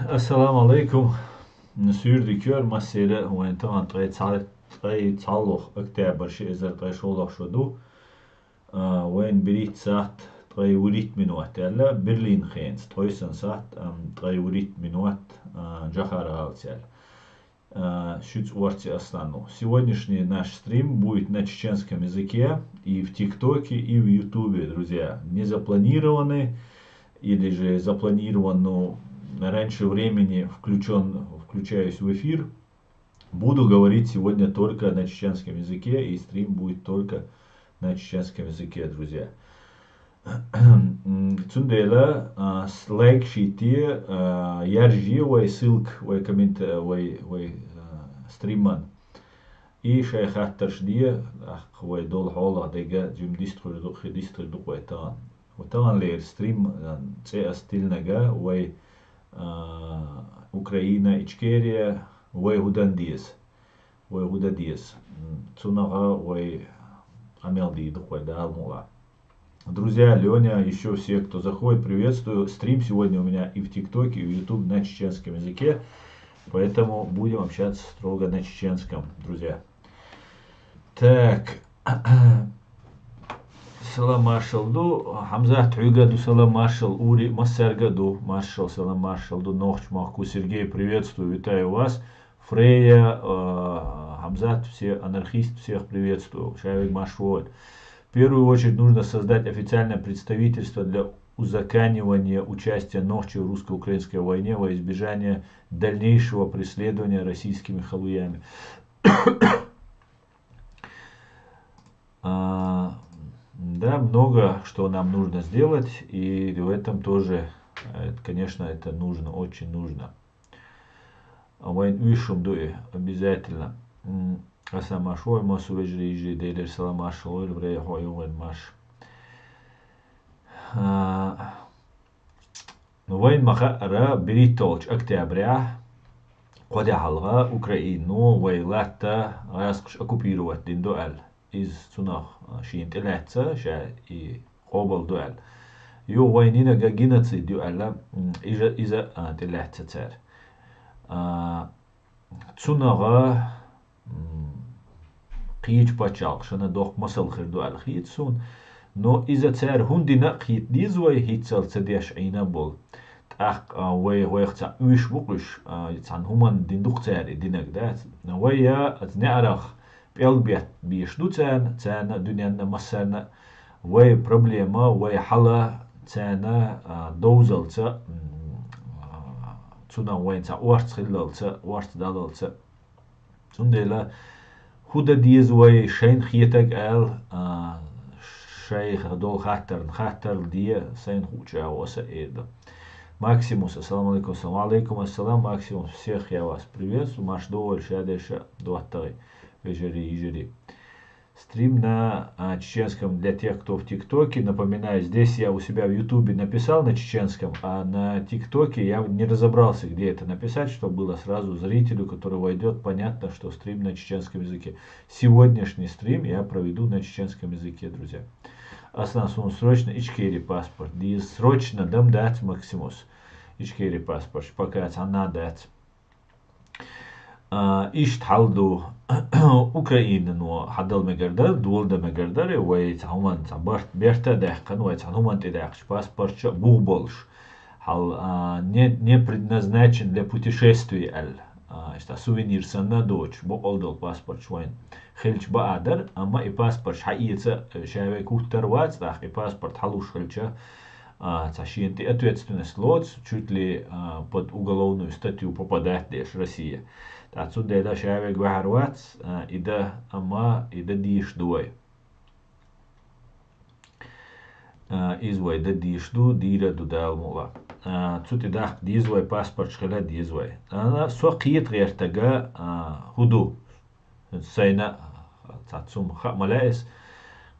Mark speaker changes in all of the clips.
Speaker 1: Assalamu alaikum. Natuurlijk kör masere وين طبعا طري تصلح اكتئاب شيء إذا طري شغلك شو دو وين بريت ساعت طري وريت من وقت هلا برلين خينز تويسن ساعت طري وريت من وقت جахара алцель. Чуть уарти остану. Сегодняшний наш стрим будет на чеченском языке и в ТикТоке, и в Ютубе, друзья. Не запланированы или же запланирован, но раньше времени включаюсь в эфир. Буду говорить сегодня только на чеченском языке, и стрим будет только на чеченском языке, друзья. Цундела лайк шите яржи вай ссылк вай коммент вай стриман и шайхаттар шдие вай дол хола дега джим дистр дук вай тан وطبعا للستريم تسي استيلنجا وي Украина, Ичкерия, وي هودا ديس цунага وي амел дидук вай далмула. Друзья, Леня, еще все, кто заходит, приветствую. Стрим сегодня у меня и в ТикТоке, и в Ютубе на чеченском языке, поэтому будем общаться строго на чеченском, друзья. Так. Салам маршалду, Хамзат Уйгаду, салам маршал, Ури Массаргаду, маршал, салам маршалду, Нохч Махку, Сергей, приветствую, витаю вас. Фрея, Хамзат, все анархисты, всех приветствую. Шавик Машволь. В первую очередь нужно создать официальное представительство для узаконивания участия Нохчи в русско-украинской войне во избежание дальнейшего преследования российскими халуями. Да, много что нам нужно сделать, и в этом тоже, конечно, это нужно, очень нужно. Вайн вишум дуи, обязательно. Асамашой, масу вежри, дейлер саламашой, врей хойуэн маш. Вайн маха бритолч октября, قد حلقة Украину ويلاتا غاسقش оккупировать дин дуэль из цунах шин телеца ша и قبل дуэль يو وينينا геноцид дуэля иза телеца цер цунага قيج باتشال شنا دوخ مسل خير дуэль خيت سون но иза цер хундина خيت ديزوي هيتسل цедеш عينا بول أخ ويخت ويش بقش يتعن همان دين دكتور دينك ده ويا أتنعرخ بيلبيت بيشدو تانا دنيا مسنا وي проблема وي حلا تانا دوزل تا تنا وين تا وارت خلال تا وارت دالل تا تندلا هودا ديز وي شين خيتك شيخ دول خاطر دي سين خوچا وسائد Максимус, ассаламу алейкум, ассалам, Максимус, всех я вас приветствую, маш доволь, шадеша, дуаттай, ежери. Стрим на чеченском для тех, кто в ТикТоке, напоминаю, здесь я у себя в Ютубе написал на чеченском, а на ТикТоке я не разобрался, где это написать, чтобы было сразу зрителю, который войдет, понятно, что стрим на чеченском языке. Сегодняшний стрим я проведу на чеченском языке, друзья. Основном срочно Ичкери паспорт. Диз срочно дам дать Максимус. Ичкери паспорт. Пока это надо. Ишт халду Украина, но хадал мегардар, дуолда мегардар, вайт хуман табарт берта дахкан, вайт хуман тедахш паспорт буболш. Хал не предназначен для путешествий это сувенир на дочь, боколдол паспорт швайн. Хельч баадар, ама и паспорт шаица шавей кухтарвац, так и паспорт халуш хельча. Цашинти ответственность лоц, чуть ли под уголовную статью попадает лишь Россия. Отсюда это шавей гвахарвац, и да ама, и да диш дуай. Извой да дишду, дира дудалмула. Цути дах дизвой паспорт шхела дизвой. Она сокиет гертага худу. Сайна цацум хамалаес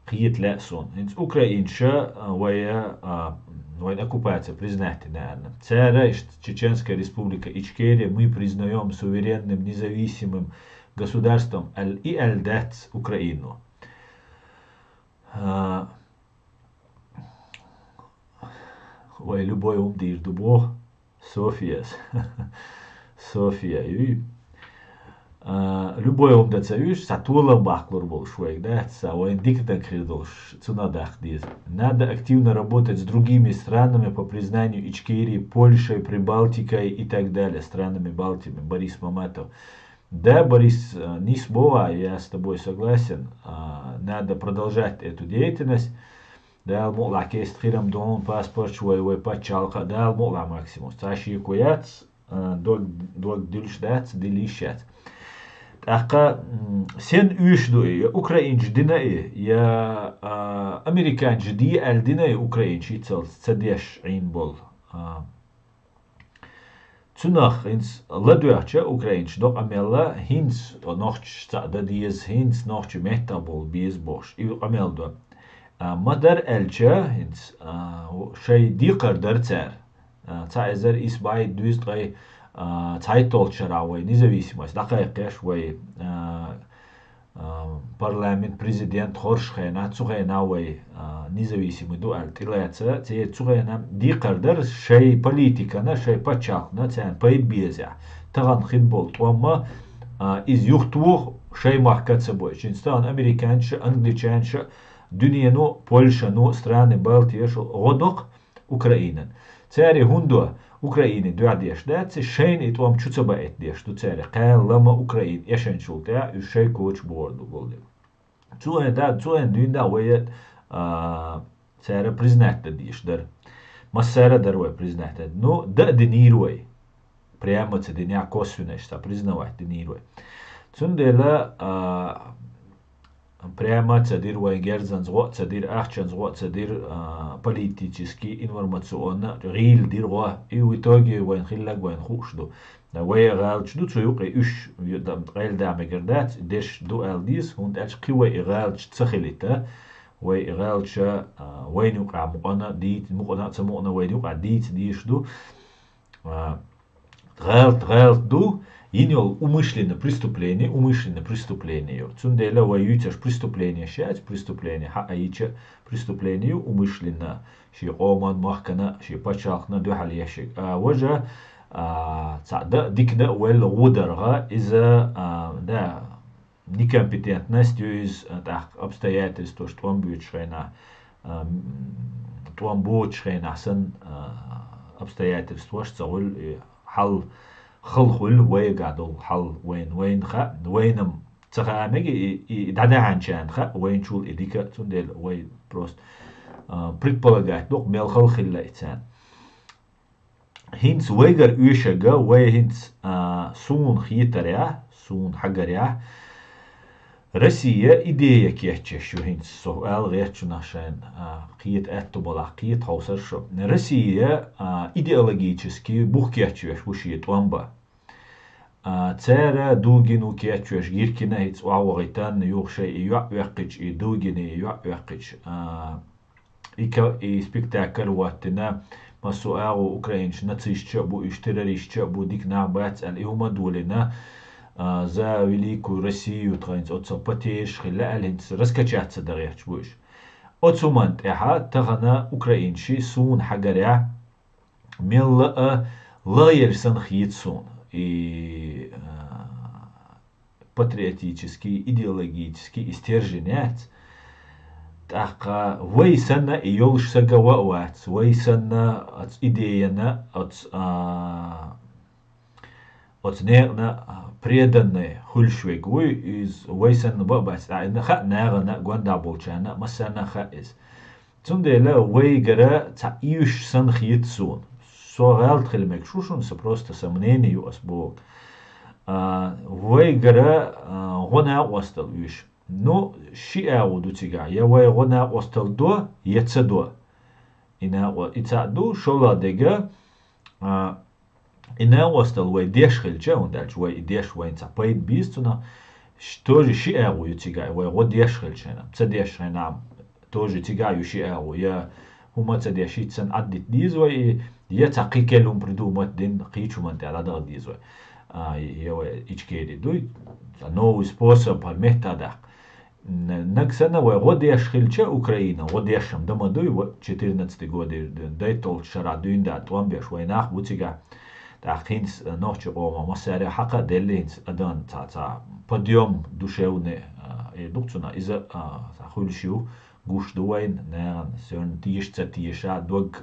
Speaker 1: قيت لأسون إنت أوكرانيا وين оккупация признать наверное. Цара Чеченская республика Ичкерия мы признаем суверенным независимым государством и Альдат Украину. Ой, любой ум дир дубо Софияс. София. Любой умдаца юж сатулам бахлур был швейк, да, он диктатор кридол, цунадах диз. Надо активно работать с другими странами по признанию Ичкерии, Польшей, Прибалтикой и так далее, странами Балтии, Борис Маматов. Да, Борис, не слова, я с тобой согласен, надо продолжать эту деятельность. Да, мула кестрирам дон паспорт швей пачалка, да, мула максимус. Таши куяц, дог дильшдац, дилишац. Ака сен уйшдуи украинч динай я американч ди ал динай украинч ицал цадеш ин бол цунах инс ладуача украинч док амела хинс нохч цада диез хинс нохч метабол биез бош и амелдо мадар элча хинс шей дикар дарцер цаизер исбай дуистрай Цайтолчаравой независимость, такая кэшвей парламент, президент, хоршхена, цухенавой независимый дуаль, тилэца, те цухена дикардар, шей политика, на шей пачал, на цен пайбезя, таган хитбол, туамма из юхтвух шей махкат собой, чинстан американча, англичанча, дюнену, Польшану, страны Балтии, годок, Украинен. Цари хундо, Украины дуадеш, да, це шейн і твам чуцаба етдеш, ту цере, кайл лама Украин, ешен шултя, і шей коч борду болды. Цуен дюнда веет цере признатта диш, дар, массера дарвай признатта, ну, да денирвай, прямо це деня косвенеш, та признавать денирвай. Цундела прямо цадир вайгерзан згод, цадир ахчан згод, цадир политический, информационно, рил дирва, и в итоге вайн хиллаг вайн хушду. Да вай галчду цуюк уш дам рил дам гердат, деш ду алдис, und als kiwa галч цахилита, вай галча вайну камуана дит муана цамуана вайну дит дишду. Галду Инел умышленное преступление. Цундела воюйтяш преступление, щать преступление, хааича преступление умышленно. Ши оман махкана, ши пачахна духал ящик. Вожа цада дикна уэлла ударга из-за да некомпетентностью из обстоятельств, что он будет шрена, сан обстоятельства, что он хал خلخل ويقعدوا حل وين خا وينم تخامج دادا عنشان خا وين شول إديكا تندل وين بروست предполагать док мел خلخل إتسان هينس ويجر يشجع وهينس سون خيتريا سون حجريا Россия идея кечеш юхинс сохал речу нашен қиет этто была қиет хаусаршо. Россия идеологически бух кечеш бушиет ламба. Цера дугину кечеш гиркина хиц уаугайтан юхше юақвеқич и дугини юақвеқич. И спектакль ваттина масуагу украинч нацистча бу иш террористча бу дикна бац ал иума дулина за великую Россию транс отца потеш хилалинс раскачаться дарьяч будешь. Отсумант тагана украинчи сун хагаря мелла лаерсан хитсун и патриотический, идеологический истерженец. Така вейсана и ёлш сагаваат, вейсана от идеяна от нерна преданные хульшвегуй из вейсан бабас, а наха нерна гвандаболчана масанаха из. Цундела вейгара ца иш сан хитсун. Соралт хилмек шушун са просто сомнению асбог. Вейгара гона остал иш. Ну, шиау дутига. Я вей гона остал до, еца до. Ина ица до шола дега إنه وصل ويديش خلجة وندالج ويديش وين تبايد بيستنا توجي شيء أو يتجا ويوديش خلجة تديش هنا توجي تجا يشيء أو يا هما تديش يتسن عدت ديز وي يتقي كلهم بدو مت دين قيشوا من على ده ديز وي يا إيش كيدي دوي نو سبوسر بالمهتا ده Нагсана годеш хилча Украина, годешам дамадуй 14 годы дайтол шара дюнда томбеш войнах бутига тахинс ночи ома масаре хака делинс адан та подъем душевный дукцуна из хулшиу гуш дуайн наган сён тиешца тиеша дог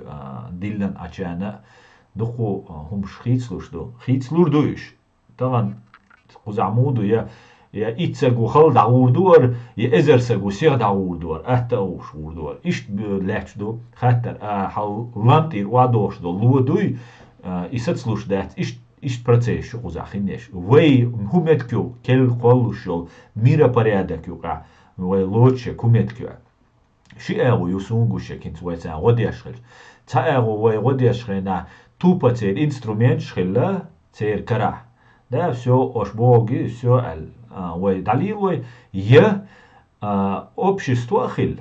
Speaker 1: диллан ачана духу хум хитслурдуиш таган кузамуду يا إتسجو خلد عوردور يا إزرسجو سيغد عوردور أهتاوش وردور إشت بلاتش دو خاطر حال لانتير وادوش دو لودوي إساتسلوش دات إشت процесс شو زاخينش وي همتكو كل قولوشو ميرا порядок يوقع وي لوتش كومتكو شي أغو يسونغوش كنت ويسان غديش خل تا أغو وي غديش خلنا توبا تير إنسترومنت خلا تير كرا ده все أشبوغي все وي دليل وي يه общество خل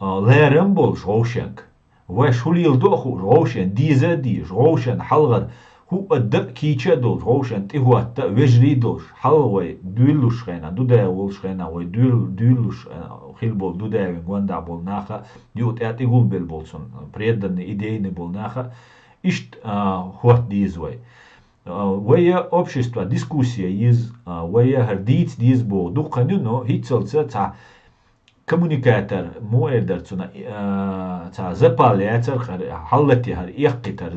Speaker 1: ليرم بول روشنك وشوليل دوخو روشن ديزا دي روشن حلغر هو الدق كيتشا دول روشن تهو التا وجري دوش حلوي دولوش خينا دودا ولش خينا وي دولوش خيل بول دودا واندا بول ناخا يوت ات يقول بيل بولسون بريدن идейный بول ناخا اشت هوت ديز وي ويا общество дискуссия из ويا هرديت ديز بو دو قانونو هيتسلسا تا коммуникатор موردرتنا تا запалятер حلتي هر يقتر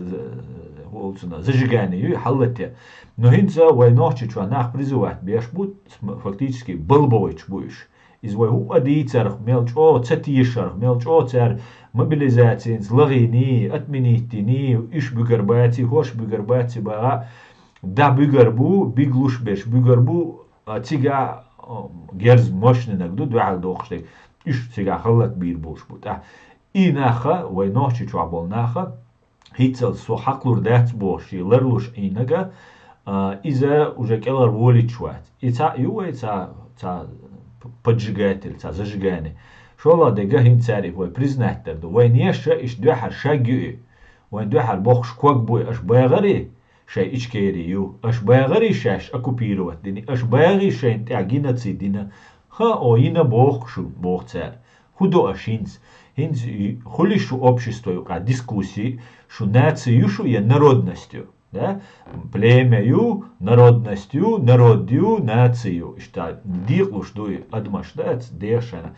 Speaker 1: ولسنا зажигание حلتي но هنزا وي نوچ чва нах призывать беш бут фактически болбойч буш из вой у адицер мелчо цатишер мелчо цер мобилизациин злагини отменитини иш бугербати хош бугербати ба да бугербу биглуш беш бугербу тига герз мощный нагду дуал дохштек иш тига халат бир болш бут и наха вой ночи чвабол наха хитсел со хаклур дат бош лерлуш инага иза уже келар воли чват ица юэца ца поджигатель ца зажигание شولا دقه هين تعرف وي بريزناتر دو وين يشا إش دوحر شاقيو وين دوحر بوخش كوك بوي أش باغري شاي إش كيريو أش باغري شاش أكو بيروات ديني أش باغي شاي انتعجينا تسيدينا ها أوينا بوخشو بوخ تعر هدو أشينز هينز خلي شو общество يوقع ديسكوسي شو нацию شو يا народностью да племяю народностью народью нацию что диклуш дуй адмашдат дешана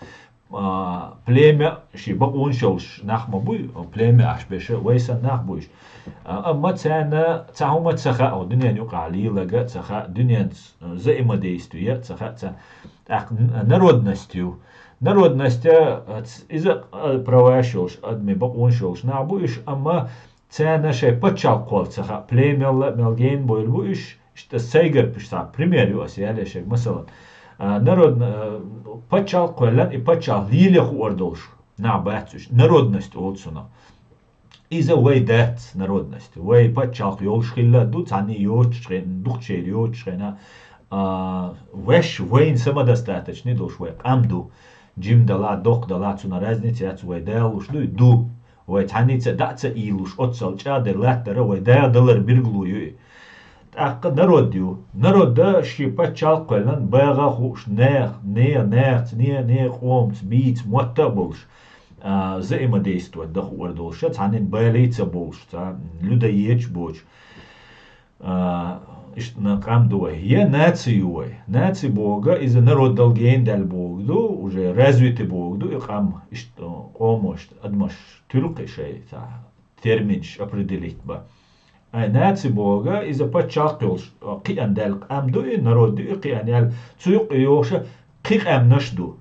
Speaker 1: племя شيبا ونشوش نخمة بوي племя أشبشه ويسا نخ بويش أما تانا تاهما تسخاء أو دنيا يوقع لي لغا تسخاء دنيا زي ما ديستو يا تسخاء народностью إذا провашилш أدمي بقونشوش نعبويش أما تانا شي بتشال قول تسخاء племя ملجين بويل بويش إشتا سيجر بشتا пример يوسيالي شيء مثلا народ почал колен и почал лилях ордолш на бацуш народность олсуна иза вей дат народность вей почал ёлш хилла ду цани ёч шрен духчер ёч шрена веш вейн самодостаточный долш вей амду джим дала док дала цуна разница яц вей делуш ду вей цаница даца илуш отсал чадер латтера вей далер бирглую أق народ да شي بتشال قلن باغا خوش نير قومت بيت موتبلش زي ما ديستو دخو وردولش تانين باليت بولش تا لودايتش بوش اشتنا قام دوه هي نаци бога из народ долгейн дал богду уже развитый богду и قام ишто قومش адмаш тюркы шей та терминш определить ба نаци бога из-за подчалкивалш قيان дал амду и народ и قيان ял цуюк ёша قيق амнашду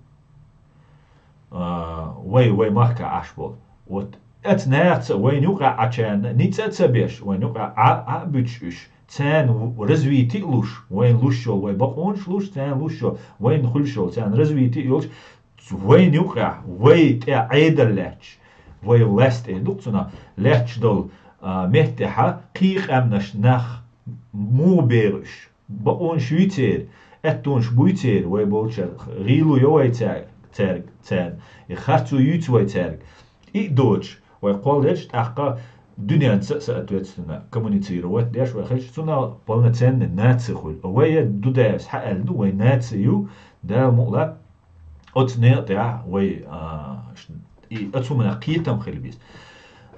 Speaker 1: وي махка ашбол вот это наци وين юка ачан ница беш وين юка бучш цен развитый луш وين лушо وين баконш луш цен лушо وين хулшо цен развитый ёш وين юка وين те айдерлач وين ласт эдукцуна лач дол مهتحة قيق أمنش نخ مو بيرش بقون شويتير اتونش بويتير ويبولش غيلو يوي تارك تان يخرطو يوتوي تارك إي دوش ويقول ليش تحقا دنيا سأتوتنا كومونيتيرو ديش ويخلش سونا بالنا تان ناتسي خول ويا دو داس حقل دو وي ناتسيو دا مقلا أتنيت يا وي أتسمنا قيتم خلبيس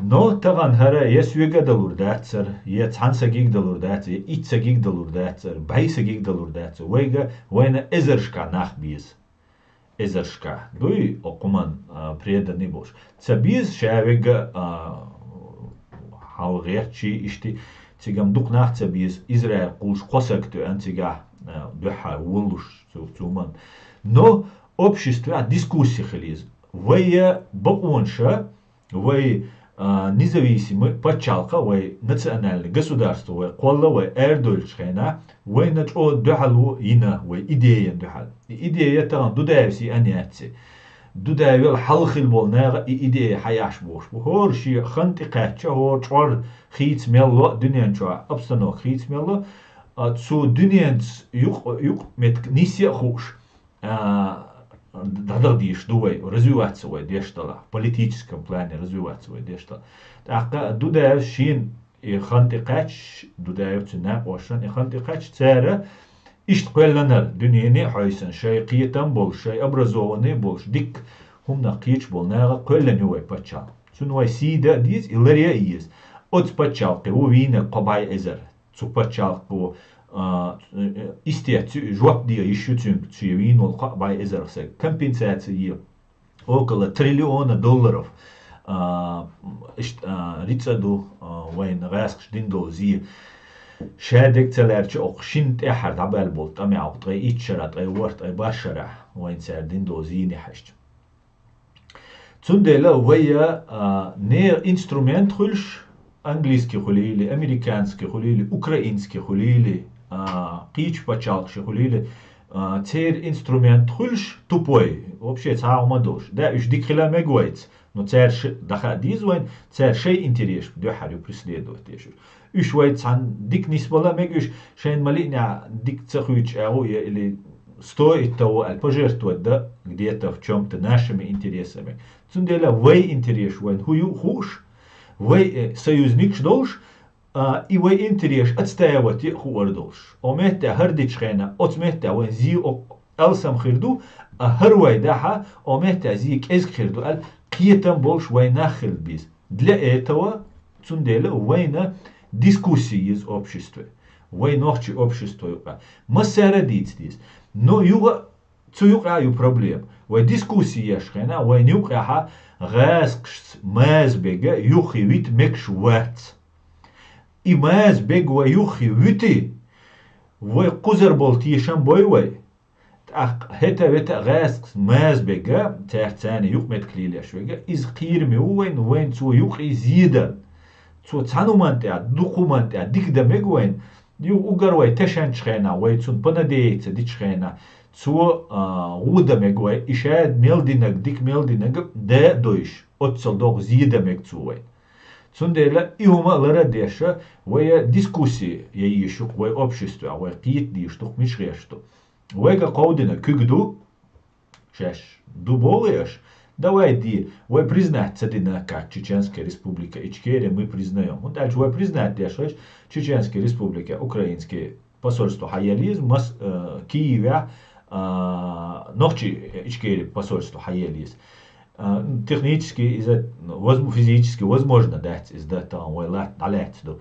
Speaker 1: نو تغن هرا يسويغا دلور داتسر يتحنسا جيك دلور داتسر إتسا جيك دلور داتسر بايسا جيك دلور داتسر ويغا وينا إزرشكا ناخ بيز إزرشكا دوي أقومان بريدا نيبوش تسابيز شاويغا حاو غيرتشي إشتي تيغام دوق ناخ تسابيز إزرائيل قوش قوسكتو أنتيغا دوحا ولوش تومان но общество дискуссии хлиз. Вая бакунша, вай независимый подчалка, вай национальный государство, вай колла, вай эрдольшхена, вай начо духалу ина, вай идея духал. Идея таган дудаевси аниатси. Дудаевел халхил болнага и идея хаяш бош. Хор ши ханти кача, хор чвар хиц мелло, дуньян чва, обстанок хиц мелло, цу дуньянц юк мет нисия хуш. Дадардиш дуэй развиваться вой дештала в политическом плане развиваться вой дештала. Так дудаев шин и хантикач дудаев цена ошан и хантикач цера ишт quellanal дуньяне хайсан шей қиятан бол шей образованный бол дик хумна қич бол нага quellan вой пачал. Цун вой сида диз илария иес. От пачал ке вина қобай эзер. Цу пачал ко истец жвап дия еще цивин ол бай эзерсе компенсация около $1 триллиона рицаду вайн раск диндо зи шадек целерч ок шинт эхар дабал болт ами аутре ичера тре ворт ай башара вайн сер диндо зи не хашт цундела вая не инструмент хулш английский хулили американский хулили украинский хулили قيش بچالق شغليله تير инструмент خلش тупой вообще цао мадош да иш дикхила мегуайц но цер даха дизвайн цер шей интерес до харю преследует еш иш вайц сан дик нисбала мегуш шейн малиня дик цахуич или стоит того пожертвовать да где-то в чем-то нашими интересами цундела вей интерес вайн хую хуш вей союзник ждолш и вой интерес отстаивать хуардош. Омете хардич хена, отмете вон зи элсам хирду, а хервай даха, омете зи кез хирду, ал киетам больш войнахил биз. Для этого цундела война дискуссии из общества. Войнохчи общество юка. Масара дицдис. Но юга цуюка ю проблем. Вой дискуссии яшхена, вой нюка ха гаск мазбега юхи вит мекшвац. И маз бегва юхи вити вой кузер болтишан бойвай ах хета вета гаск маз бега терцани юх мет клилеш вега из қирми уайн цу юхи зидан цу цануманте духуманте дикда мегвайн ю угарвай тешан чхена вай цун панадейца дичхена цу уда мегвай ишад мелдинак дик мелдинак де дойш отцол дог зида мег цуай Цундела и умалара деша, вая дискуссии, я ищу, вай общество, вай киет диштух мишрешту. Вайга каудина кюгду, шеш, дуболеш, давай ди, вай признать цадина как Чеченская республика Ичкерия мы признаем. Вот дальше вай признать дешеш, Чеченская республика, украинские посольство хаялизм, Киеве, нохчи Ичкерия посольство хаялизм. Технически из-за физически возможно дать из этого вайлат налет до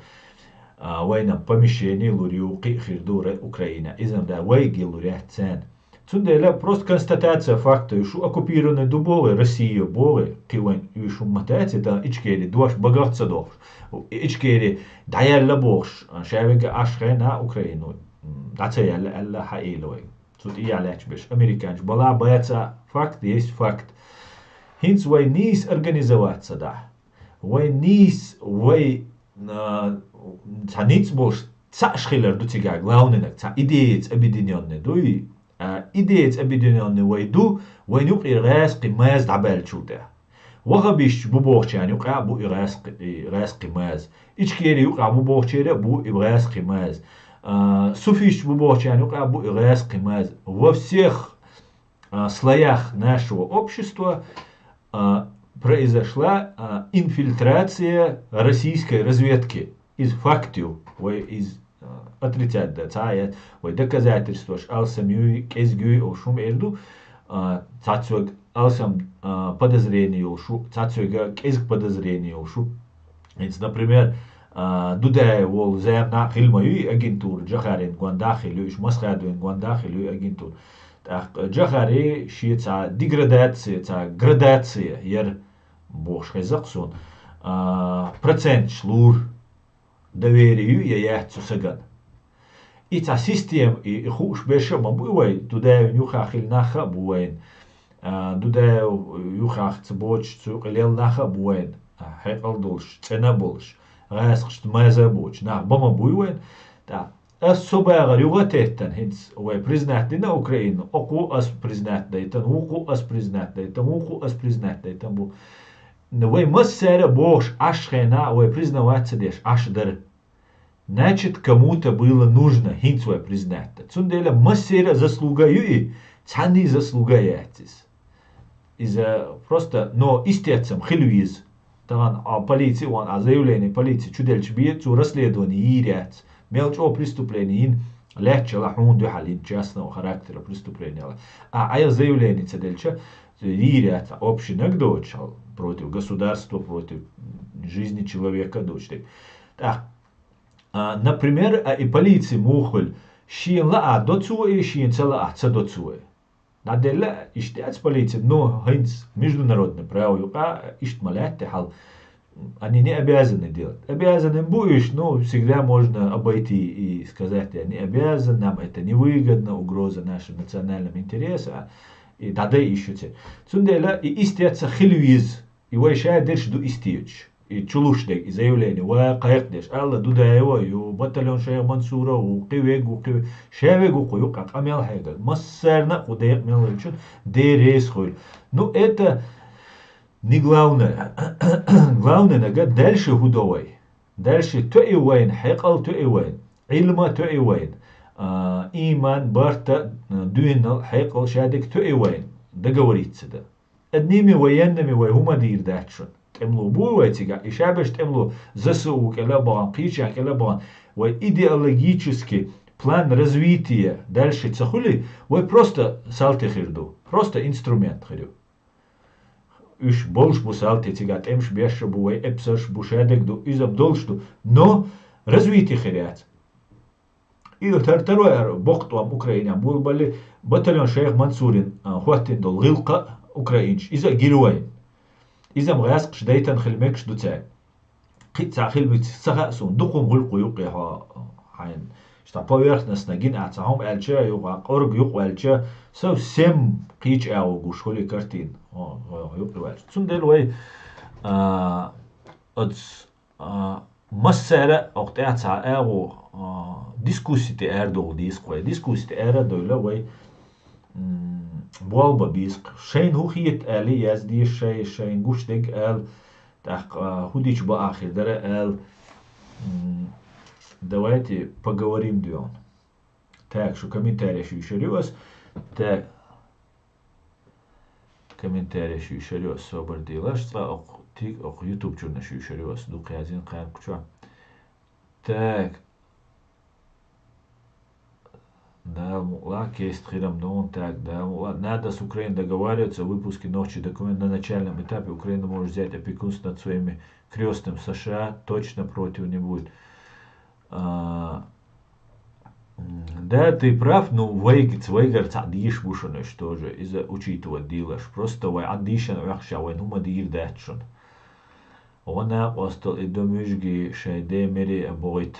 Speaker 1: война помещение лурюки хирдура Украина из-за да войги лурят цен цундела просто констатация факта что оккупированные дубовые Россия болы кивен юшу матать это ичкери дуаш богатца дов ичкери даяла бош шавига ашрена Украину дацая алла хаилой тут и алач беш американч бала боятся факт есть факт Хинц вой нис организоваться, да. Вой нис, вой цаниц больше цашхилер до тебя главный, ца идеец объединенный, дуй идеец объединенный вой ду, вой нюк и раз кимаз дабел чуде. Вахабиш бубохчан юк абу и раз кимаз. Ичкери юк абу бухчере бу и раз кимаз. Суфиш бубохчан юк абу и раз кимаз. Во всех слоях нашего общества произошла инфильтрация российской разведки из фактов, из отрицать доказательства, ал самюй кезгюй ошум эльду цацуэг алсам подозрение улшу, цацуэга кезк подозрение улшу. Например, Дудай вол зэм на хилмаю агентур Джахарин Гуандахилю, Масхадуин Гуандахилю агентур. Так, Джахари шица деградация, ца градация, ер бошхайзаксон. Процент шлур доверию я яхцу саган. И ца систем и хуш беша мабуй Дудай нюхахил наха буэн. Дудай юхах цбоч цукалел наха буэн. Хэкалдулш, ценабулш. Райсхшт мазабоч. На бама буэн. Да. Особая рюгатеттен хинц ой признать на Украину. Оку ас признать дайтан, уку ас признать дайтан, уку ас признать дайтан бу. Ой массера бош ашхена ой признаваться деш ашдар. Значит, кому-то было нужно хинц ой признать. Цунделя массера заслуга юи, цанди заслуга ятис. Из-за просто, но истецам хилюиз. Таган полиции он, заявление полиции чудельч биет, цу расследование иряц. Мелочь преступления легче лахун духалин частного характера преступления. А заявление цедельча иряц общинок дочь против государства, против жизни человека дочь. Так, например, и полиции мухоль шин ла доцуэ, шин цела аца доцуэ. Наделя иштяц полиции, но хинц международное право, ишт малятте хал. Они не обязаны делать. Обязаны будешь, но всегда можно обойти и сказать, я не обязан, нам это невыгодно, угроза нашим национальным интересам. И тогда ищете. Цунделя и истеца хилюиз, и вайшая деш ду истеч. И чулушдек, и заявление, ва кайхдеш, алла дудаева, ю батальон шая Мансура, у кивегу, шевегу, кую, как амел хегал. Массерна, удеек мелочун, дерес хуй. Ну это не главное. Главное, нага дальше худовой. Дальше то и вайн, хекал то и вайн. Илма то и вайн. Иман барта дуинал хекал шадик то и вайн. Договориться да. Одними военными вайхума дир датшун. Темлу буйвайтига, и шабеш темлу ЗСУ келабан, пича келабан. Вай идеологический план развития дальше цахули, вай просто салтехирду. Просто инструмент хирю. Üç bolş bu saltetigat emş beşe bu epsаш bu şedekdu izam dolştu но развитие херят. И второе боктуам Украина булбали батальон Шейх Мансурин хватин дол гилка украинч иза герои. Изам гаск шдейтан хилмекш дуцай. Қица хилбит сахасун дукум гулку юқи хайн. Что поверхностно гин ацахом элча юqa qorg юq элча совсем қич ау гушхоли картин. Цундел вай массера октеаца ау дискуссите эрдол дисквай дискуссите эрдола вай болба биск шейн хухиет али язди шейн гуштек эл так худич ба ахир дара эл давайте поговорим дюон. Так, что комментарий еще раз. Так. Комментарий еще раз. Собордила, что YouTube чурна еще раз. Дух один кайм куча. Так. Да, мула, кейст хирам дон, так, да, мула. Надо с Украиной договариваться о выпуске ночи документ на начальном этапе. Украина может взять опекунство над своими крестным. США точно против не будет. Да, ты прав, но вейгар цадиш бушаны, что же, из-за учитывать делаешь. Просто вай аддишан вахша, вай нума дир датшан. Она остал и домюжги шайде мери абойт.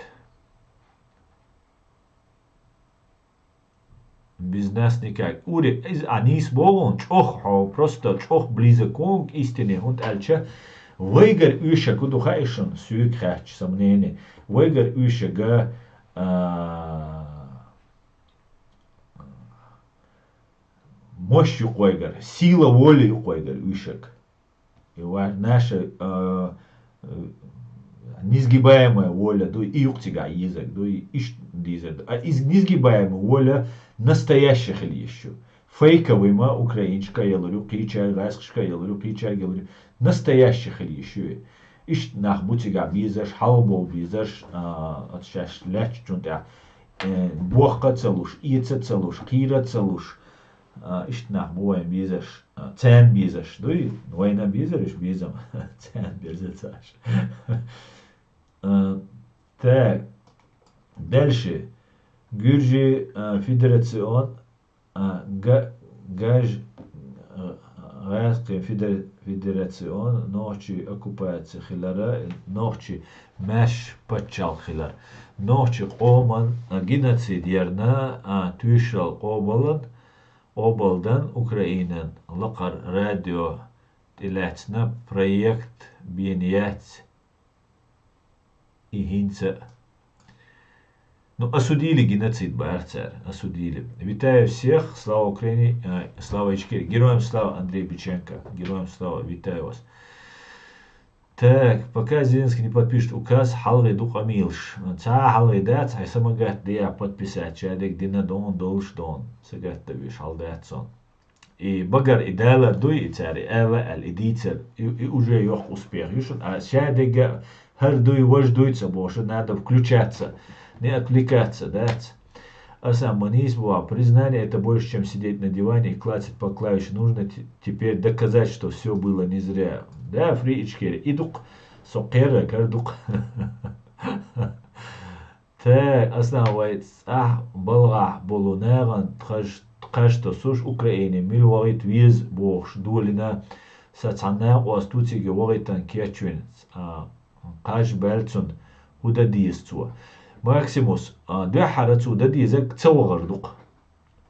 Speaker 1: Без нас никак. Ури, они с Богом чох, просто чох близок к истине. Он альча вейгар уша кудухайшан, сюкхач, сомнение. Вейгар уша га мощь юкойгар, сила воли юкойгар ушак. И наша несгибаемая воля, до и юктига язык, до и иш дизет. А из несгибаемая воля настоящих или еще. Фейковый ма украинчка ялурю, кричай, гайскшка ялурю, кричай, ялурю. Настоящих или еще. Иш нах бутига бизаш, халбол бизаш, отшаш ляч чунта. Бохка целуш, ица целуш, кира целуш. اشتناح بوين بيزش تان بيزش دوي وين بيزرش بيزم تان بيزتاش تا دلشي Gürcü Federasyon Gaj Gajski Federasyon nohçi okupasyachilara nohçi mesh paçalchilar nohçi qoman genocid yerna tüyşal obaldan Ukrainan laqar radio diletna проект биньять и хинца. Ну, осудили геноцид, Байарцер, осудили. Витаю всех, слава Украине, слава Ичкерии. Героям слава, Андрей Биченко. Героям слава, витаю вас. Так, пока Зеленский не подпишет указ, халгы дух амилш. Халгы дать, а сама говорит, да подписать, чадек дина дон, долш дон. Сагат тавиш, халдать сон. И багар и дала дуй, и цари, эва, аль, идицер, и уже ёх успех. А чадек, хар дуй, вож дуйца, боже, надо включаться. Не отвлекаться, да? А сам манизм, признание это больше, чем сидеть на диване и клацать по клавише. Нужно теперь доказать, что все было не зря. Да, фричкери. Идук, сокера, кардук. Так, основывается, балга, болунеран, тхашто суш Украине, милуарит виз, бож, дулина, сацана, остуци, говоритан, кечвин, каш бельцун, уда диесцуа. Максимус, две харацу да дизек цавагардук.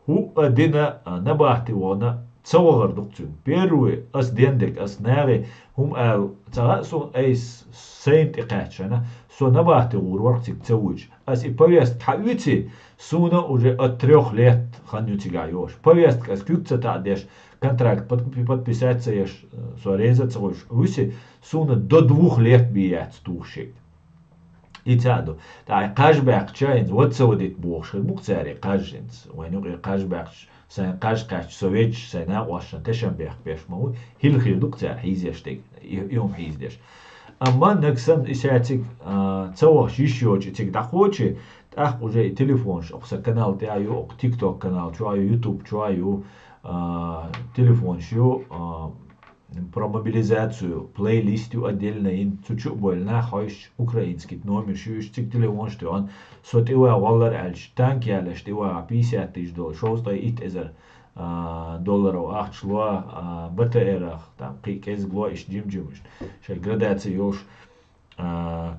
Speaker 1: Ху адина набахти вона цавагардук цун. Первый ас дендек ас нари хум ал царасун эйс сейнт икачана. Со набахти урварцик цавуч. Ас и повест хавити суна уже от 3 лет ханюти гаёш. Повестка ас кюкцата деш контракт подписаться еш сорезаться уж. Уси суна до 2 лет бият стушек. إتادو تاع قاش باقشاينز واتسوديت بوخش مقتاري قاجينز وينو قاش باقش سان قاش قاش سويتش سنا واشن تشن بيخ بيش مو هيل خير دكتور حيزيشتك يوم حيزدش اما نكسن اشاتك تصور شيشوج تك دقوچي تاخ уже телефонш окса канал тяю тик ток канал чуаю ютуб чуаю телефон шо про мобилизацию, плейлистю отдельно, и чуть-чуть больно, хочешь украинский номер, шуешь телефон, что он сотива $, альш, танки, альш, тива $50,000, шо стоит $1000, ах, шло, БТР, там, кикез, гло, иш, джим-джимыш, шел градация, ёж,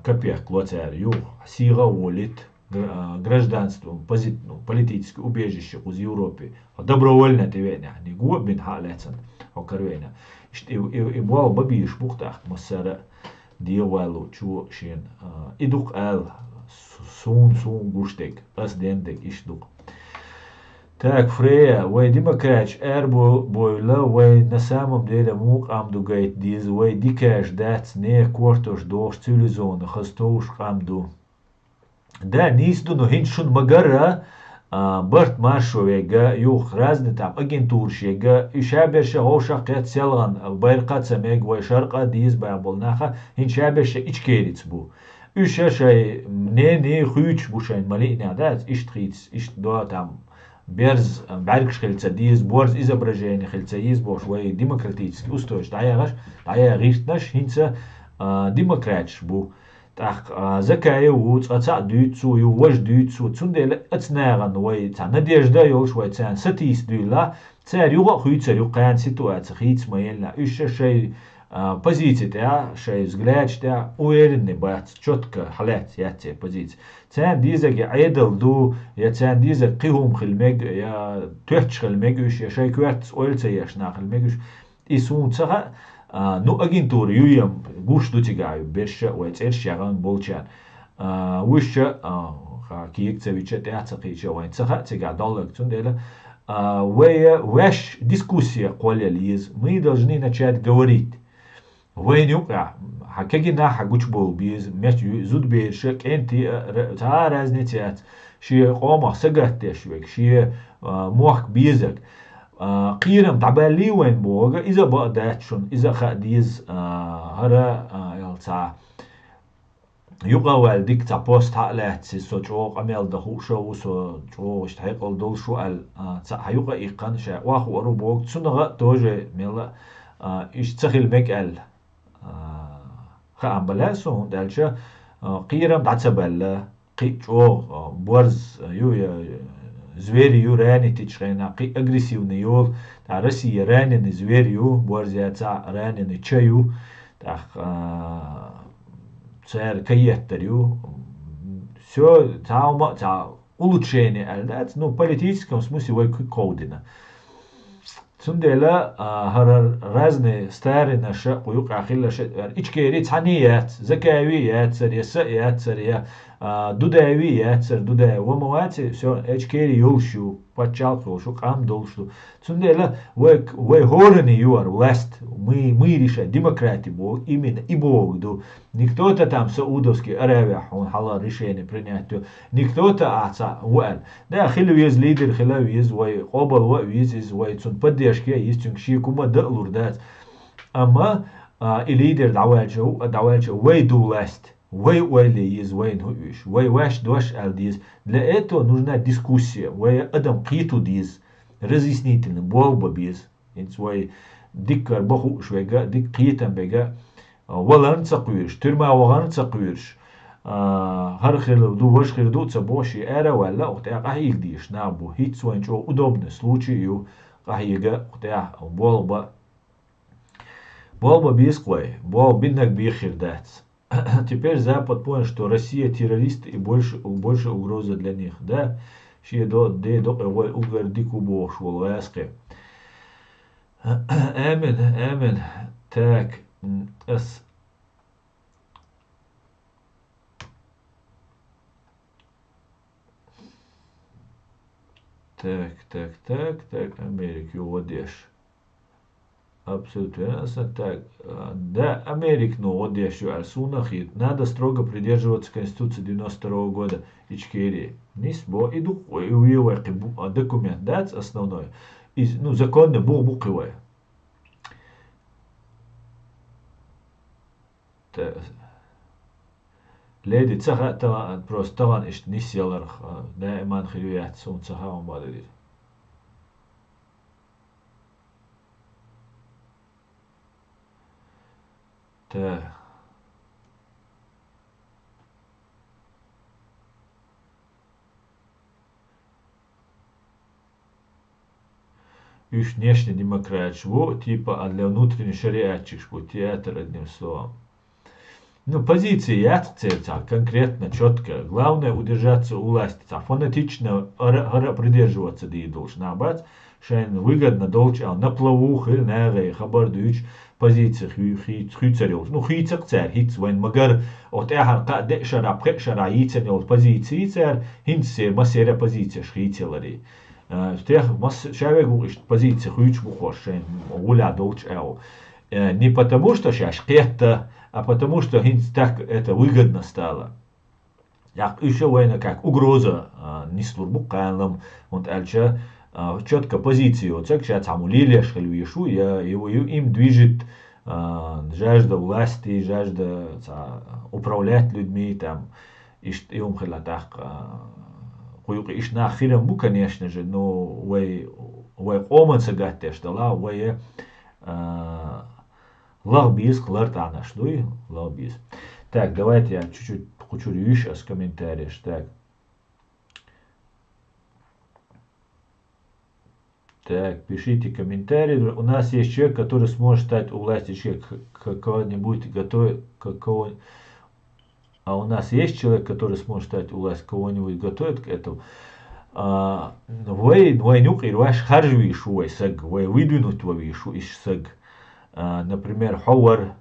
Speaker 1: копех, клоцер, ю, сила волит, гражданство, политическое убежище из Европы, добровольно ты веня, не губин халецен, окарвеня. И бал бабиш бухтах масара диавалу чу шин идук ал сун гуштек ас дендек ишдук. Так, Фрея, вей демокрач бойла, вей на самом деле мук амду гайт диз, вей дикаш дац не квартош дош цивилизона, хастоуш амду. Да, нисду, но хиншун магара, برت ماشويجا يوخ رازن تام أجنتور شيجا يشابش هو شقيت سلغن بيرقات سميج ويشرقة ديز بيعبولناخا هن شابش إيش كيريتس بو إيش شيء مني خيوش بوشين ملينا دات إيش تريتس إيش دو تام بيرز بعرقش خلتsa ديز بورز إذا برجاني خلتsa يز بوش وي ديمقراطيتسكي أستوش دعيا غيرتناش هنسا ديمقراطش بو تاخ زكاية وتصع دوتسو يوش دوتسو تسندل اتناغن وي تاع نديجدا يوش وي تاع ستيس دولا تاع يوغا خويتسا يوقان سيتواتسا خيتس مايلنا ايش شي позиция تاع شي زغلاج تاع уверенный بات четко حالات ياتي позиция تاع ديزك عيدل دو يا تاع ديزك قيهم خلمج يا توتش خلمج يا شي كوارتس اولتسا ياشنا خلمج يسون تاع نو أجنتور يوم بوش دوتيجايو برشة ويترش يعان بولشان وشة كيك تبيتش تعتقيش وين تخا تيجا دولار تندلا وش دискуссия قولي ليز мы должны начать говорить وين يوقع حكينا حقوش بول بيز مش زود بيرشك انت تا رازنيتيات شي قوم سجرتش ويك شي موخ بيزك قيرم تعبالي وين بوغا إذا بقداتشون إذا خاديز هرا يلتع يقوال ديك تا بوست هالات سو جوق أميل دهو شو سو جوق اشتحيق دول شو تا هيوقع إيقان شا واخو أرو بوق تسنغ توجه ميلا إيش تخيل ميك خام بلا سون دالشا قيرم دعتبلا قي جوق بورز زويري يو راني تيشغينا قي أجريسيو نيول تا رسي راني زويري يو بورز يا راني نتشيو تا царь каеттерю, все улучшение, ну, в политическом смысле вы коудина. Цундела разные старые наши قيوق عقيل إيش كيريت حنيات ذكاويات سريسات سريا دوداويات سر دودا وموات все إيش كيري يولشو بتشالكو شو قام دولشو цундела вы хорни юар власть мы решаем демократии бог именно и бог до никто-то там Саудовский Аравия он хала решение принять никто-то аца вал да خلويز лидер خلويز وي قبل ويز وي цун поддержки есть شيء كوما دلور دات أما الليدر دعوالجو وي دولاست وي يز وين هوش وي واش دوش الديز для этого нужна дискуссия وي أدم قيتو ديز разъяснительно болба без инц вой диккар баху швега дик قيتم بيجا ولن تقويرش ترما وغن تقويرش هر خير دو وش خير دو تبوشي ارا ولا وقتها قايق ديش نابو هيت وين جو удобный случай ю قايقا وقتها болба без кой бол биннак бихир дат теперь Запад понял, что Россия террорист и больше угроза для них, да? Ши до угар дику бош волваске. Амин. Так, Так, Америка, одеш. Абсолютно так. Да, Америка, но одеш, Алсунахи, надо строго придерживаться Конституции 92 года Ичкерии. Нисбо и документ, да, основной. Ну, законный буквы. Леди цаха просто талан ишт нисьялар да эман хилуят сун цаха он бадир. Та Уж внешне демократичного типа, а для внутренней шариатчикшего театр одним словом. Ну, позиции яцца конкретно, четко. Главное удержаться у власти. Фанатично придерживаться да и должна быть. Шайн выгодно должен на плаву хилнере хабардуч позициях хицарил. Ну, хицар царь, хиц вен магар от эхар каде шарап шараицен от позиции царь хинсе масера позиция хицелари. Тех шавегу позиция хич бухошен уля долч эл. Не потому что сейчас это, а потому что так это выгодно стало. Як еще война как угроза не слурбуканом, он альча четко позицию. Вот сейчас амулили шхалюишу, им движет жажда власти, жажда управлять людьми там, и он хила так. Иш на хирам бу, конечно же, но вы оман сагатте что ла, вы лабис клартана что и лабис. Так, давайте я чуть-чуть покучурю еще с комментариев. Так, пишите комментарии. У нас есть человек, который сможет стать у власти кого-нибудь готовить, а у нас есть человек, который сможет стать у власти, кого-нибудь готовит к этому. Вы нюк и ваш харжвиш вы саг, вы выдвинуть вавишу из саг. Например, Ховар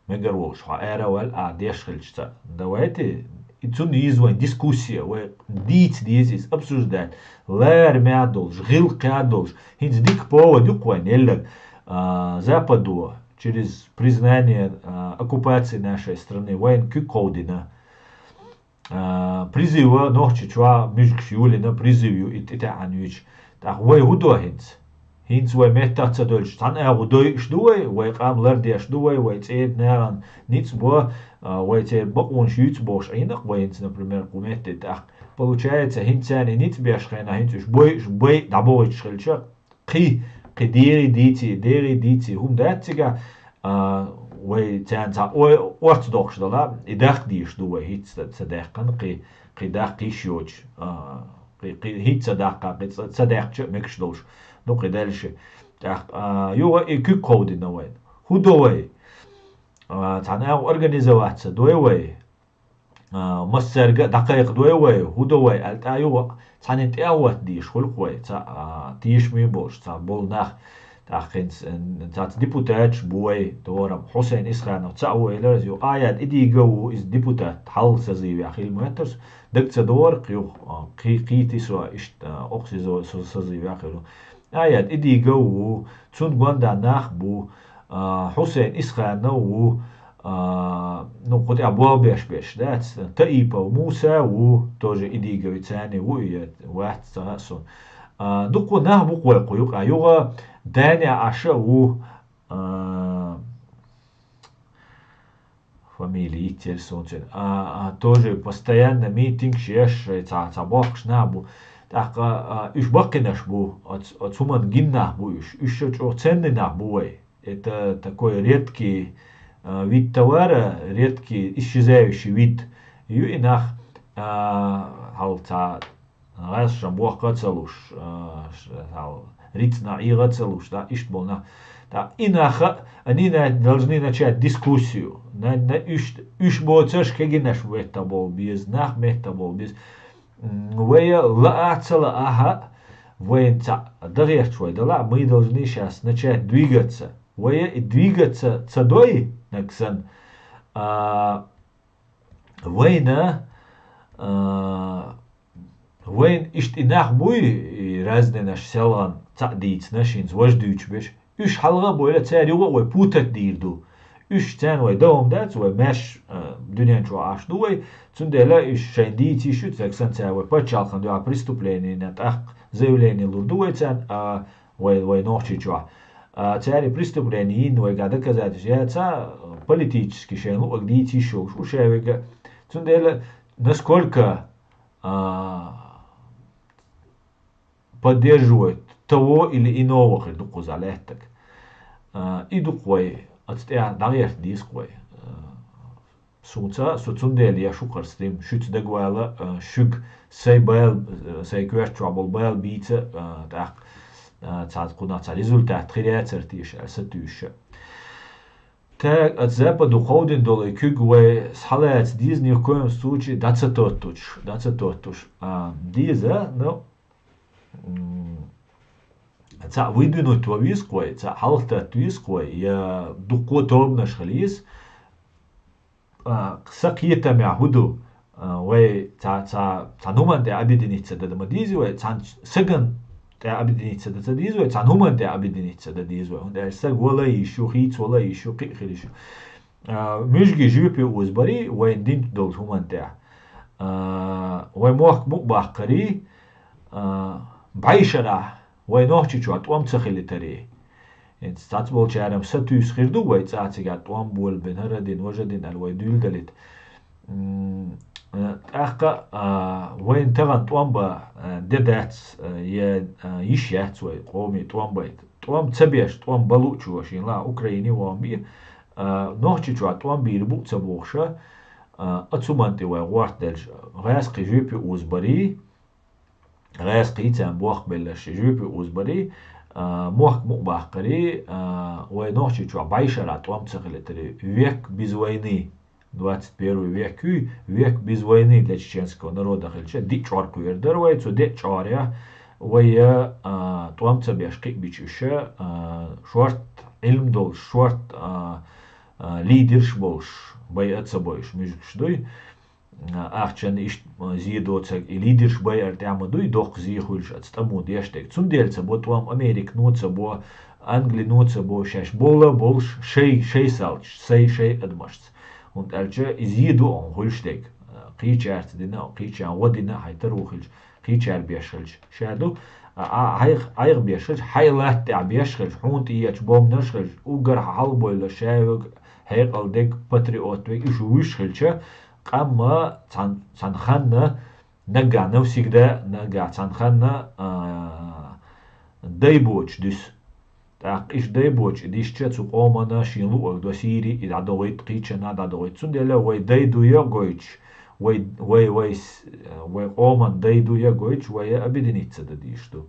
Speaker 1: Мегарвош, Аэровал, Дешхельчца. Давайте изван дискуссия, вы дить здесь обсуждать. Лэр мядолж, гил кядолж, хинц дик повод юкванеллаг Западу через признание оккупации нашей страны воен кюкодина. Призыва ночи чва мижкшюлина призывю и титанвич. Так вы удохинц. هينس وي ميتا تدولش تان اغو دويش دوي وي قام لرديش دوي وي تيد نيران نيتس بو وي تيد بقون شيوتس бош инак войнц, например, кумете так. Получается, хинцани нит бешхена хинцуш бой дабой шхелча قي ديري ديتي هم داتيغا وي تانتا ortodox دلا идах ديش دوي هيت صدقن قي داق قيشوج قي هيت صدقه قي صدقچ مكشدوش دو قدالش так يو كي كود نوين هو دوي تانا اورغانيزواتس دوي مسرغ دقائق دوي هو دوي التايو تاني تاوت ديش خلقوي تا تيش مي بوش تا بولناخ تاخنس تات ديبوتاتش بوي دورم حسين اسخان تاوي لرز يو اياد ادي جو از ديبوتات حل سزي يا اخي المهترس دكت دور قي تسوا اشت اوكسيزو سزي يا اخي اياد ادي جو تون غوندا ناخ بو حسين اسخان نو ну, قد أبواب بيش دات تأيبا وموسى وتوجه إديقا ويتاني واحد تغاسون دوكو نهبو قوي قيوق أيوغا داني عشا фамилии телесончен тоже постоянно митинг шеш цабахш набу так уж бакинаш бу от суман гиннах бу уж ценный набу это такой редкий вид товара, редкий исчезающий вид. Юинах халта раз шамбуах кацалуш, ритна и кацалуш, да, иштболна. Да, инаха они должны начать дискуссию. На уж боцаш кегинаш ветабол без нах метабол без. Вея лаацала аха венца дагерчвай дала. Мы должны сейчас начать двигаться. Вея и двигаться цадой. Наксан война войн ишт инах буй разные наш селан цадиц нашин звождуч беш уж халга бойла царюга ой путат дирду уж цан ой дом дац ой маш дуньян чо аш дуй цундела уж шендити шут заксан ца ой почалхан дуа преступление на так заявление лурдуй цан ой ночи чо цари преступления иной года казать я политический шейн лугдити шоу шевега цундела насколько поддерживает того или иного хидуку залеток идукой отстя дагер диской сунца суцундел я шукар стрим шут дагвала шуг сейбел сейквер trouble bell бите так цад кунаца результат хиряцертиш асатуш так от западу ходин долой кюгве схалац диз ни в коем случае дацатотуч диза ну ца выдвинуть виской ца халта виской я дуко тобнаш халис сакита мяхуду ве ца нуман де абидиница да мадизи ве ца сеган der объединиться да дизуе цануман der объединиться да дизуе und er sagt wala ishu hits wala ishu qirish мижги жупи узбари وين دين دول human der وين موك مباقري بعيشرا وين نوحشي شو اتوام تخيلي تري انت تاتبول شارم ستوس خيردو وين تاتيغ اتوام بول بنهردين وجدين الوين دول دلت أخا وين تغن توامبا ددات يشيات وي قومي توامبا توام تبيش توام بلوچو وشين لا أوكراني وامبي نوحشي شو توامبي ربو تبوخشا أتسومانتي وي واردلج غاسقي جوبي أوزبري غاسقي تام بوخ بلش جوبي أوزبري موخ مقباقري وي نوحشي شو بايشارا توام تخلتري век без войны 21 век без войны для чеченского народа хельче ди чорку вердервайцу де чоря вая туамца бешки бичуше шорт илм дол шорт лидерш болш байатса бойш мижкшдуй ахчан иш зидоцак и лидерш байар тамадуй дох зихульш ацтаму дештек цундельца бо туам Америк ноца бо Англи ноца бо шаш бола болш шей салч шей адмашц und alche izidu on hulstek qichart dina qicha wadina haytarukhil qichar biashilch shadu айг бешхэж хайлат бешхэж хунт ияч бом нэршхэж угар халбойло шайвэг хайгалдек патриотвек иш вишхэлча камма цанханна нага навсегда нага цанханна दैबोच dus так иш दैबोच дишче цу омана шинлу до сири и дадоит кичена дадоит цунделе вой दैдуя гойч вой оман दैдуя гойч вой объединиться да дишту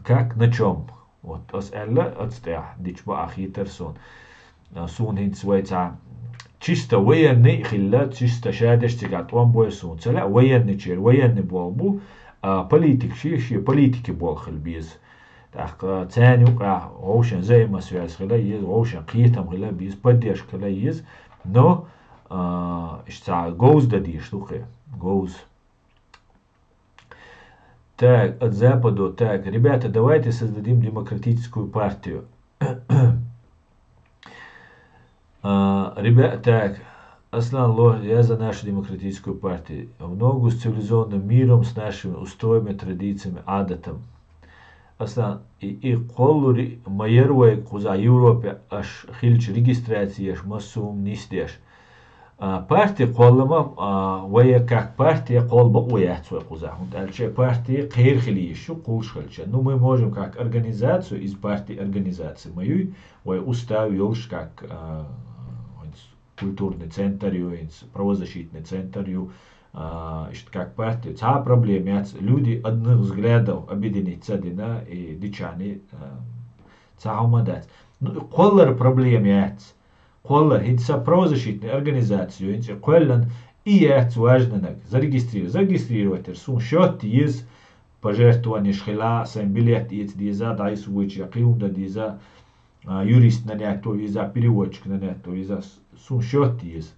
Speaker 1: как на чем вот ос элла отстя дичба ахитерсон сун хинц войца чисто военный хилла чисто шадештигат он бойсун цела военный чер военный болбу политик ши политики болхил биз так ценюка оушен зейма связь хила из оушен қиетам хила биз поддержка хила из но ишца гоуз да ди штухе гоуз. Так, от Западу, так, ребята, давайте создадим демократическую партию. Ребята, так, Аслан Лох, я за нашу демократическую партию. В ногу с цивилизованным миром, с нашими устоями, традициями, адатом. Аслан, и коллури майервай куза Европе аж хильч регистрации аж массум нистеш. Партия коллама вая как партия колба уяцуя куза. Дальше партия хейр хилишу кулш хильча. Ну мы можем как организацию из партии организации. Мою вая устав ёлш как культурный центр, правозащитный центр, как партия. Та проблема, люди одних взглядов объединиться дина и дичани цаумадать. Ну, коллар проблема, коллар, это правозащитная организация, это коллан и это важно зарегистрировать, сум счет есть пожертвование шхила, сам билет есть диза, дай свой чакиум да диза, юрист на нето виза, переводчик на нето виза, сум счет есть.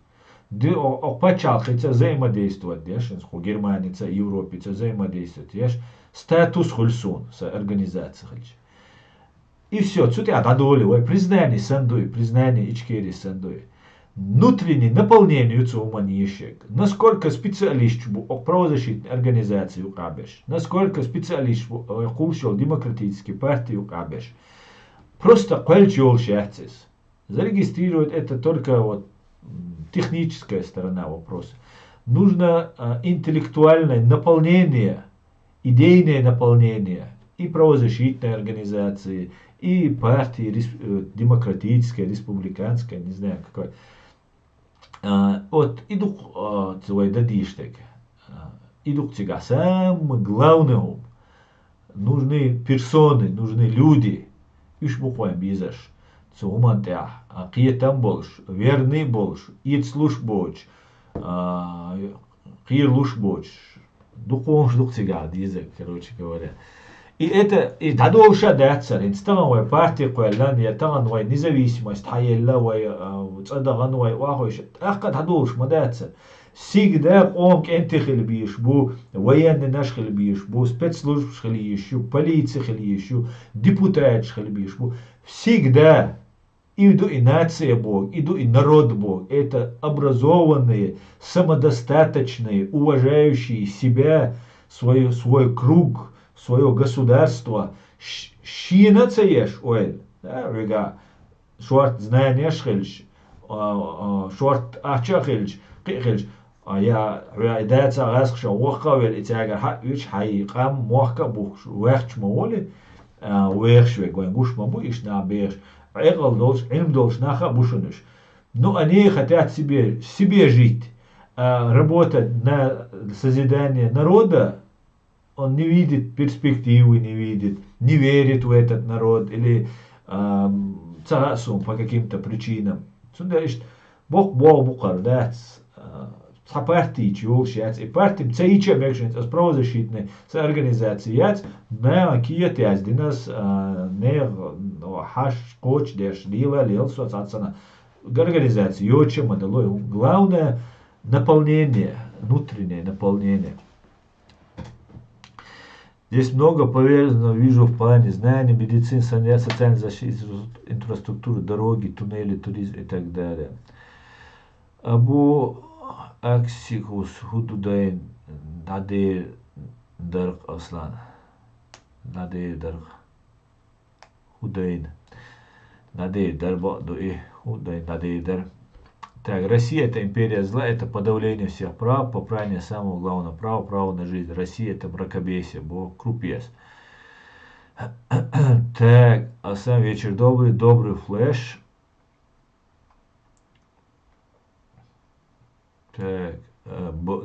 Speaker 1: Почал хотя взаимодействовать, с Германией, Европе, взаимодействовать, статус хульсун с организацией. И все, цутя дадоли, признание сандуй, признание ичкери сандуй. Внутреннее наполнение цуманишек. Насколько специалист о правозащитной организации укабеш, насколько специалист о кулшел демократической партии укабеш. Просто кольчол шахтис. Зарегистрировать это только вот техническая сторона вопроса. Нужно интеллектуальное наполнение, идейное наполнение и правозащитной организации, и партии демократической, республиканской, не знаю какой. Вот идут свой дадиштек. Идут тебя самым главным. Нужны персоны, нужны люди. Иш буквально бизаш. Цумантя, киетам больш, верный больш, ицлуш больш, кирлуш больш, духовный дух сега, дизель, короче говоря. И это, и дадолша датсар, инстаграмовая партия, куэллан, я тагановая независимость, хайеллавая, цадаганова, вахойш, ахка дадолш мадатсар. Всегда он энтихил биш, бу военный наш хил биш, бу спецслужб хил еще, полиция хил еще, депутат хил биш, бу всегда иду и нация Бог, иду и народ Бог. Это образованные, самодостаточные, уважающие себя, свой круг, свое государство. Щинацаешь, ой, да, шорт знание шхильч, шорт ахчахильч, قيخلش يا رعايات غاسخ وقا والإتاجر حق يش حي قام موقع بوش وقت مولي ويخش وين قوش ما بويش نابيش عقل دولش علم دولش ناخا بوشنش ну они хотят себе жить работать на созидание народа он не видит перспективы не верит в этот народ или царасум по каким-то причинам Бог букардат партии чулшият и партии цаича бекшин с правозащитной с организацией на киетяз динас не хаш коч деш лила лил соцацана организации йоча мадалой главное наполнение внутреннее наполнение. Здесь много повержено, вижу в плане знаний, медицины, социальной защиты, инфраструктуры, дороги, туннели, туризм и так далее. Абу Аксикус Худудайн Наде Дарк Аслан. Надейдер Худейн. Надейдер Бадуи Худейн Надейдер. Так, Россия это империя зла, это подавление всех прав, попрание самого главного права, право на жизнь. Россия это мракобесие, бог крупес. Так, а сам вечер добрый, добрый флеш. Так,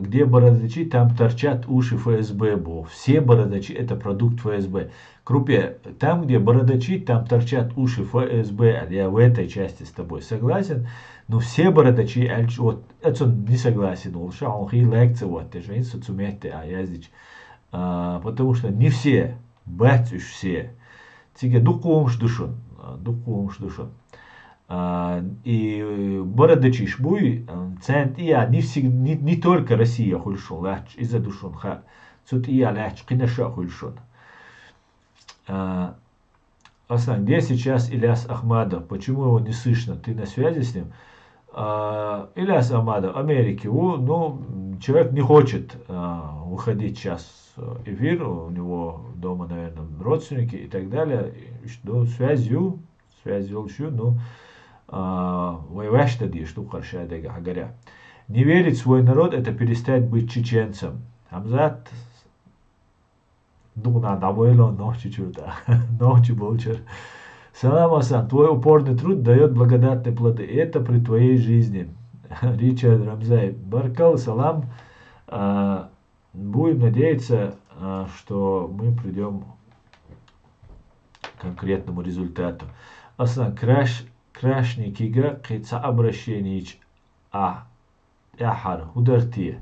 Speaker 1: где бородачи, там торчат уши ФСБ. Все бородачи это продукт ФСБ. Крупе, там где бородачи, там торчат уши ФСБ. Я в этой части с тобой согласен. Но все бородачи, вот, это не согласен. Он лекция, вот, ты же инсуцумете, а яздич. Потому что не все, батюш все. Тиге дукумш душон. И бородачи шбуй, цент я не только Россия хульшон, лач из-за душон, ха, цут я лач кинаша хульшон. Аслан, где сейчас Ильяс Ахмадов? Почему его не слышно? Ты на связи с ним? Ильяс Ахмадов, Америки, ну, человек не хочет выходить сейчас в эфир, у него дома, наверное, родственники и так далее, что связью, но воевать тогда, что хорошо, говоря. Не верить в свой народ, это перестать быть чеченцем. Хамзат, ну, надо было ночью чудо, ночью болчер. Салам Асан, твой упорный труд дает благодатные плоды. Это при твоей жизни. Ричард Рамзай, Баркал, салам. Будем надеяться, что мы придем к конкретному результату. Асан, крашникига, кица обращенич, яхар, ударти.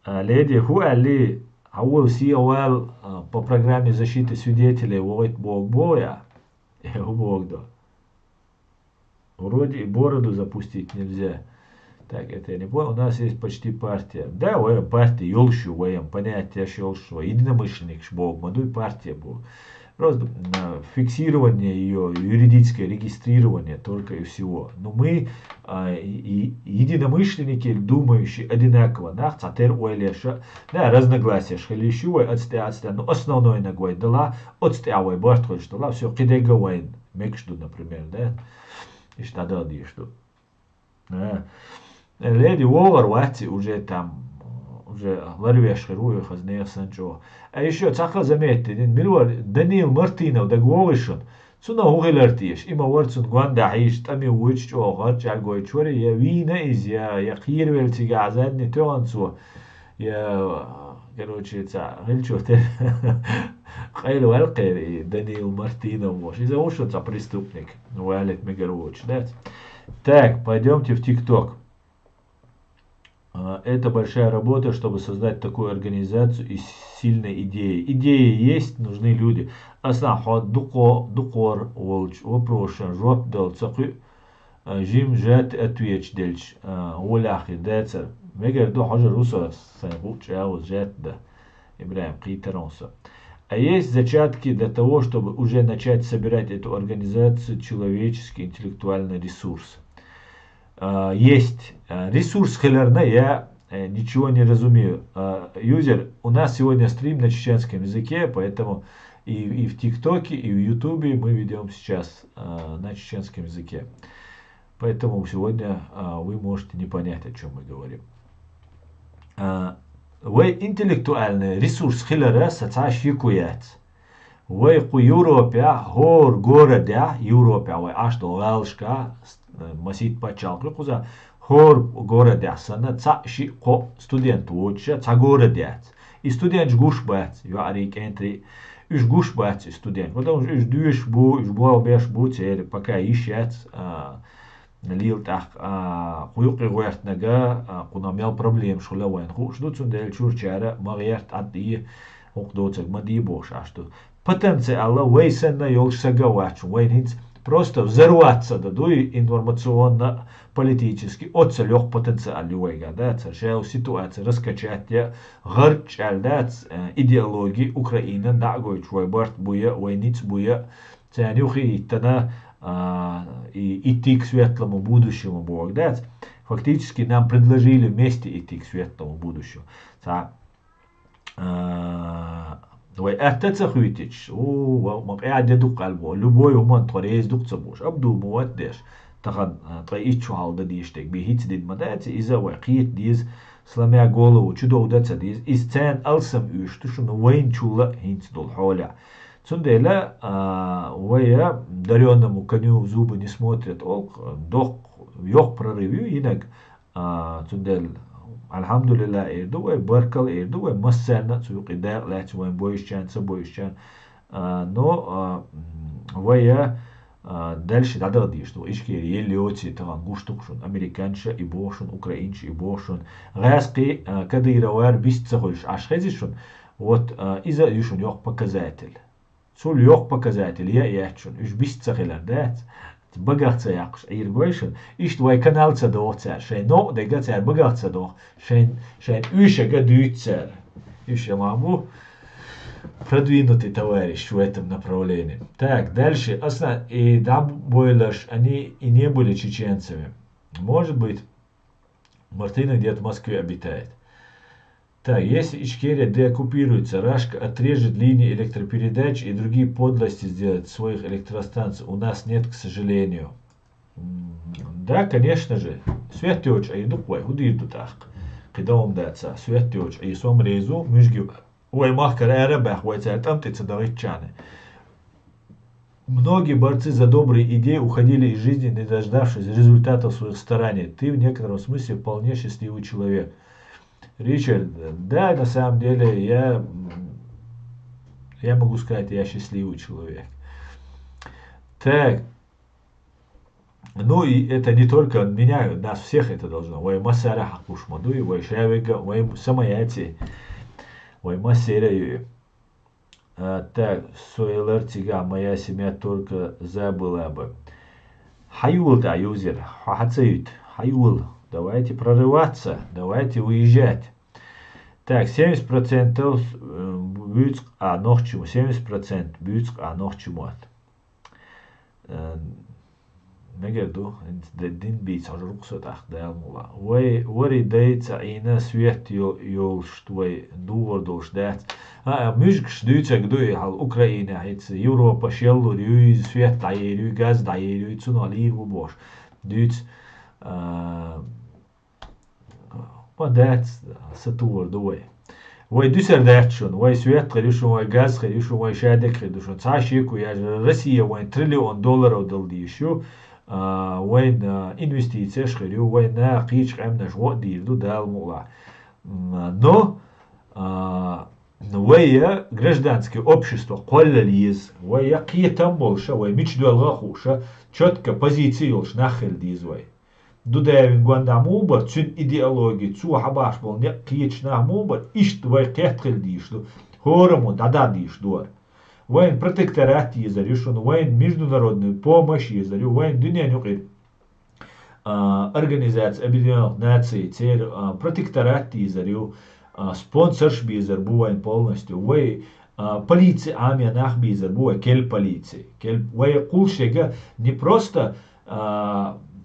Speaker 1: Леди, хуали, аул сиовал по программе защиты свидетелей, вот Бог боя. Бог да. Вроде и бороду запустить нельзя. Так, это я не понял. У нас есть почти партия. Да, партия, елшу, понятие елшу. Единомышленник, Бог, мадуй партия был. Просто фиксирование ее, юридическое регистрирование только и всего. Но мы единомышленники, думающие одинаково. Да, разногласия. Шхалищевой отстя, но основной ногой дала, отстявой бартхоль, что все кидеговайн. Мекшду, например, да. И что дали, что. Леди Уоллар, вати уже там. Уже ларвеш херуя хазнея санчо. А еще цахла заметьте, милуар Даниил Мартинов да говоришон. Цуна угилартиш, има варцун гванда хиш, тами уич о гарч алгой чори, я вина из я хирвел тига азадни тонцу. Я, короче, гельчо те. Хайлу алкери Даниил Мартинов вош. Из-за ушо преступник. Валет мегаруч, да? Так, пойдемте в ТикТок. Это большая работа, чтобы создать такую организацию из сильной идеи. Идеи есть, нужны люди. Аснахот, дукор, волч, вопрошен, жоп дал, цакы, жим, жат, отвеч, дельч, уляхи, децер. Мегер до хожа руса, санбуч, яуз, жат, да. Ибраим, китаронса. А есть зачатки для того, чтобы уже начать собирать эту организацию, человеческий, интеллектуальный ресурс. Есть ресурс хелерна, я ничего не разумею. Юзер, у нас сегодня стрим на чеченском языке, поэтому и в ТикТоке, и в Ютубе мы ведем сейчас на чеченском языке. Поэтому сегодня вы можете не понять, о чем мы говорим. Вы интеллектуальный ресурс хелера сацаш якуят. Вы ку Европе, гор города Европе, вы аж до Велшка, масит пачалкы куза, гор города сана цаши ко студент уча, ца города. И студент жгуш бат, я арик энтри, уж гуш бат студент. Потому что уж дюш бу, уж бу беш бу, пока ищет, лил так, хуюки гуэрт нага, куна мел проблем шулавайн. Ждут сундель чурчара, магерт адди, окдоцек мади бош, а что. Потенциал вейсен на ёлшсагавач, вейнинц просто взорваться дадуй информационно-политически от целёх потенциал вейга, да, царшел ситуация раскачать я гарчал, да, идеологии Украины, да, гой чвайбарт буя, вейниц буя, цянюхи иттана идти к светлому будущему Бог, да, фактически нам предложили вместе идти к светлому будущему. وأتت خيتش وما قاعد يدق قلبه لبوي ومن طريز دق تبوش أبدو مودش تخد طريقش شو هالدا ديشتك بيهيت ديد مدات إذا وقيت ديز سلامي أقوله وشدو دات ديز إستان ألسم يشتشون وين شولا هينت دول حولا تندلا ويا дарённо коню в зубы не смотрят дох yok прорывью ينك تندل الحمدلله إيردو وبركل إيردو ومسنا سوق داق لات وين بويشان سبويشان نو ويا дальше надо дي что ишки يليوتي تغان гуштукшун американша и бошун украинш и бошун غاسقي كديروار бистцахольш ашхезишун вот иза юшун yok показатель سول yok показатель я яхчун уж бистцахелер дат bagāts jākus ir gojušana, išto vai kanālca docēr, šeit no, degats jār bagāts doch, šeit uša gadu ucēr. Uša маму продвинутый товарищ в этом направлении. Так, дальше. И Дамбойлаш, они и не были чеченцами. Может быть, Мартына где-то в Москве обитает. Так, если Ичкерия деоккупируется, Рашка отрежет линии электропередач и другие подлости сделает своих электростанций. У нас нет, к сожалению. Да, конечно же. Светёч, а иду кой, худи иду так. Когда он дается, светёч, а сом резу, мужги, ой, махкар эребах, ой, царь там ты цадовичаны. Многие борцы за добрые идеи уходили из жизни, не дождавшись результатов своих стараний. Ты в некотором смысле вполне счастливый человек. Ричард, да, на самом деле я могу сказать, я счастливый человек. Так, ну и это не только меня, нас всех это должно. Ой, масара хакушмаду, ой, шавега, ой, самаяти, ой, масера. Так, Суэлертига, моя семья только забыла бы. Хаюл, да, юзер, хахацают, хаюл. Давайте прорываться, давайте выезжать. Так, 70% бюцк, а нохчему, 70% бюцк, а нохчему. Мегерду, дин бийц, аж руксот ах дайлмула. Вори дейца ина свет йол штвой дувордолш дайц. Мюжк штуйцак дуй хал Украина, хейц Европа шеллу рюй свет дайерюй, газ дайерюй, цуналир вубош. Дүйц Дать сатур дуй. Вой дюсер датшун, вой свет хрюшун, вой газ хрюшун, вой шадек хрюшун. Цашику я Россия вой $1 триллион дал дищу. Вой инвестиции хрю, вой на кич амнаш вот дирду дал мула. Но вой гражданское общество коллализ, вой какие-то больше, вой мечдуалга хуша, четко позиции уж нахер дизвой. Дудевин гуандамубар, цун идеологии, цу хабаш был не кичнамубар, ишт вай кехтхел дишлу, хораму дада дишлуар. Вайн протекторат езарюшун, вайн международную помощь езарю, вайн дунянюкит Организация Объединенных Наций, цель протекторат езарю, спонсорш бизар бувайн полностью, вай полиция амия нах бизар бувай кель полиции, вай кулшега не просто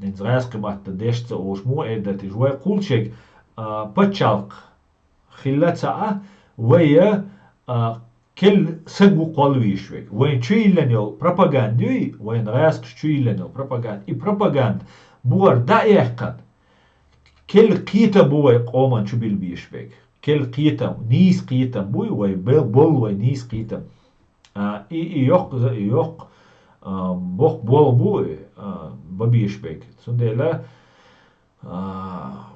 Speaker 1: израильский матта дешца ошму это ты жуай кулчек пачалк хиллаца вая кел сагу колвишвек вайн чуиленел пропагандой вайн раск чуиленел пропаганд и пропаганд буар даехкан кел кита буай коман чубил бишвек кел кита нис кита буй вай бол вай нис кита и yok бог бол буй ببيشبك سندلا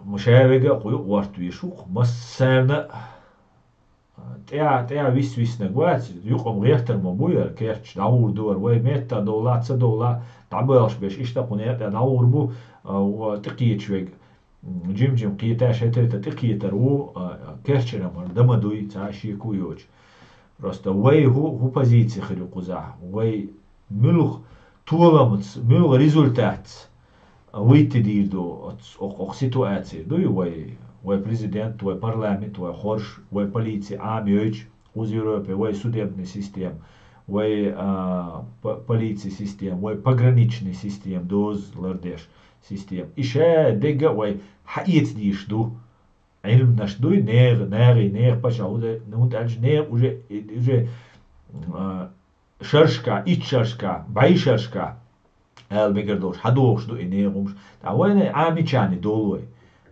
Speaker 1: مشاهدة قوي وارد ويشوق مسنا تيا ويس نقوات يقوم غيرتر مبوير كيرش داور دور وي ميتا دولار $1 تعبرش بيش اشتاقوني داور بو وتقيت شويق جيم قيتاش هتريتا تقيتر و كيرش نمر دمدوي تعشي كويوش просто وي هو позиции خلقوزا وي ملوخ Туламц, мил результат выйти дирду от ситуации. Дуй вой президент, вой парламент, вой хорш, вой полиция, амиоч, уз Европе, вой судебный систем, вой полиция систем, вой пограничный систем, доз лардеш систем. Ише дега вой хаит дишду. علم نشدوي نير باشا وده نموت ألش نير وجه شرشكا إيش شرشكا باي شرشكا هل بيقدروش حدوش دو إنيرهمش تعوين عامي تشاني دولوي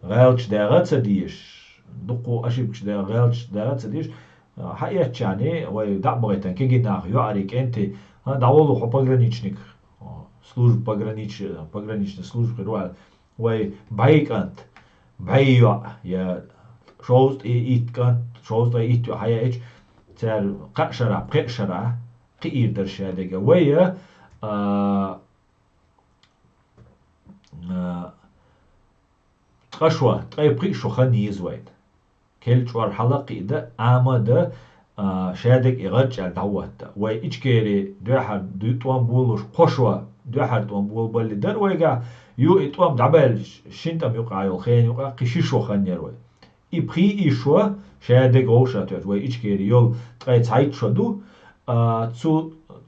Speaker 1: غالش داغات سديش دقو أشيبش دا غالش داغات سديش حقيقة تشاني وي دعبغيتن كي جناخ يعريك أنت دعولو حو пограничник служб пограничной службы руал وي بايك أنت بايو يا شوز إيت كانت شوز إيت حياة إيش تار قشرة قير درشادة ويا قشوة طيب قيشو خنيز وايد كل شوار حلقي ده آمده شادك إغاج على دعوته وي إيش كيري دوحر دوتوان بولوش قشوة دوحر توان بول بالي در ويقع يو إتوام دعبال شنتم يقع يلخين يقع قشيشو خنير وي إبخي إيشوا شادك غوشة توت وي إيش كيري يول تغيت هايت شدو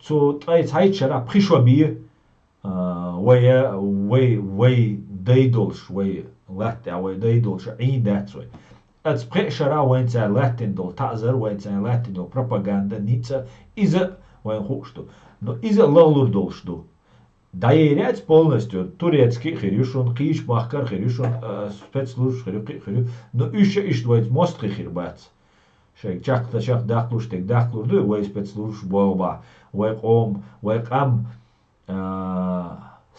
Speaker 1: تو تغيت هايت شرا بخيشوا بيه وي ديدولش وي لاتع وي ديدولش عين داتسوي اتس بريشرا وين تا لاتين دول تازر وين تا لاتين دول بروباغندا نيتسا إذا وين خوشتو но إذا لالور دولشتو доверять полностью турецкий хирюшун киш бахкар хирюшун спецслужб хирю но еще иштвайт мост хирбац شيء جاك شاك داخلوش تك داخلو دو وي спецслужб بوابا وي قوم وي قام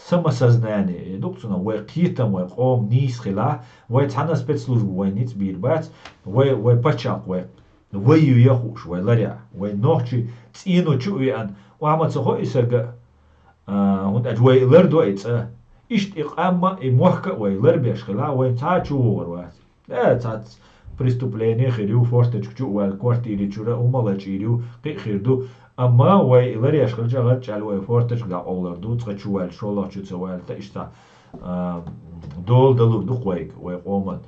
Speaker 1: самосознание дукцуна вой китам вой қом нис хила вой цана спецслужбу вой ниц бирбац вой пачак вой юяхуш вой ларя вой нохчи цину чуян وعما цохо исерга und вой лердо ица ишт иқамма и мохка вой лербеш хила вой цачу ворвас цац преступление хирю форточку чу вой квартире чура умалачирю қихирду أما وي إلاري أشغل جغل جعل وي فورتش قا أولر دو تغشوال شولح جو تسوال تأشتا دول دلور دو قويك وي قومن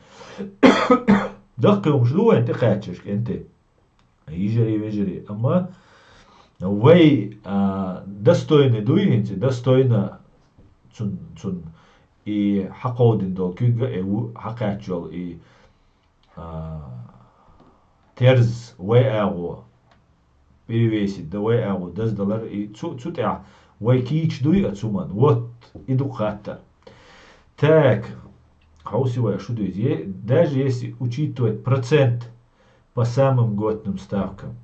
Speaker 1: دقي ومشلو انت قاتشك انت يجري أما وي دستوين دوي انت دستوين تون إي حقودين دول كيغا إيو حقاتشول إي ترز وي أغو перевесить давай а вот $10 и цутя вайкич дуй отсуман вот иду хата так хаусивая шудуйте даже если учитывать процент по самым годным ставкам.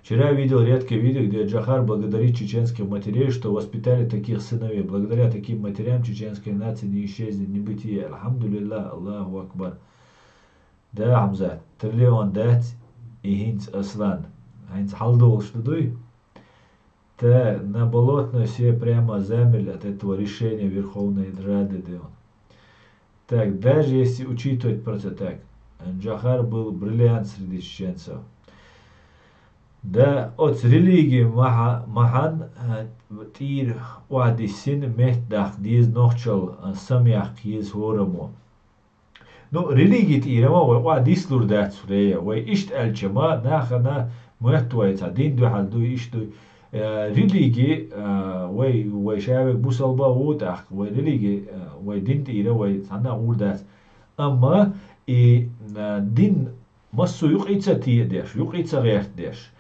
Speaker 1: Вчера видел редкое видео, где Джохар благодарит чеченских матерей, что воспитали таких сыновей. Благодаря таким матерям чеченская нация не исчезнет, не бытие. Алхамдулилlah, Аллаху Акбар. Да, Хамзат, триллион дать и хинц аслан. Heinz Халдул, что дуй? Та на болотной все прямо замерли от этого решения Верховной Рады. Так, даже если учитывать процент, так, Джохар был бриллиант среди чеченцев. Да, от религии махан тир уади син мехдах диз нохчал самях киз хорому. Ну, религии тирама уади слурдат сурея, уай ишт элчама нахана مهتويتا دين دو حال دو إيش دو ريليجي وي شابك بوصلبا ووتاخ وي ريليجي وي دين تيرا وي ثانا ولدات أما دين مسو يقيتsa تي ديش يقيتsa غير ديش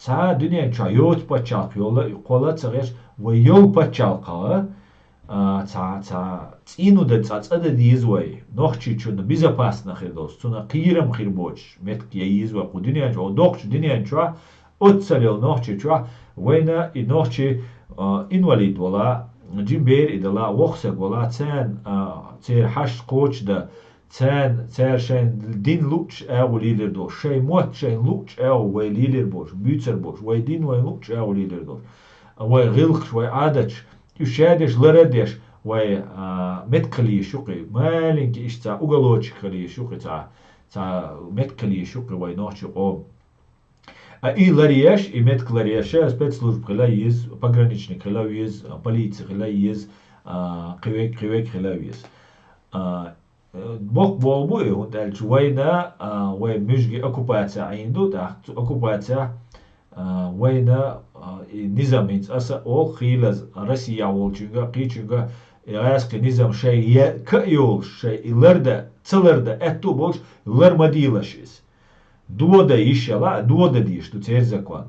Speaker 1: تا دنيا چا يوت بچالق يولا يقولا تغيش وي يو بچالقا تا цину да цацада дизвай нохчи чуна безопасно хирдос цуна қирам хирбоч метк я изва кудиня чо дохч диня чо отцалел нохчи чо война и нохчи инвалид вала джимбер идала вохсак вала цен цер хаш коч да цен цер шен дин луч ау лидер до шей мот шен луч ау вай лидер бош бюцер бош вай дин вай луч ау лидер до вай гилх вай адач يشادش لردش وي متكلي شقي مالك إيش تا أقلوش كلي شقي تا متكلي شقي وي نوش قوم إي لريش إي متك لريش спецслужб خلا يز пограничник خلا يز полиция خلا يز قويك خلا يز بوق بولبو هون تالش وينا وي مشجي أوكوباتيا عنده تحت أوكوباتيا وينا نظام أسا أول خيلز روسيا والجنگا قيچنگا يغاسق نظام شيء كيول شيء لرده تلرده اتو بولش لرمديلشيس دودا يشلا دودا ديش تو церзакван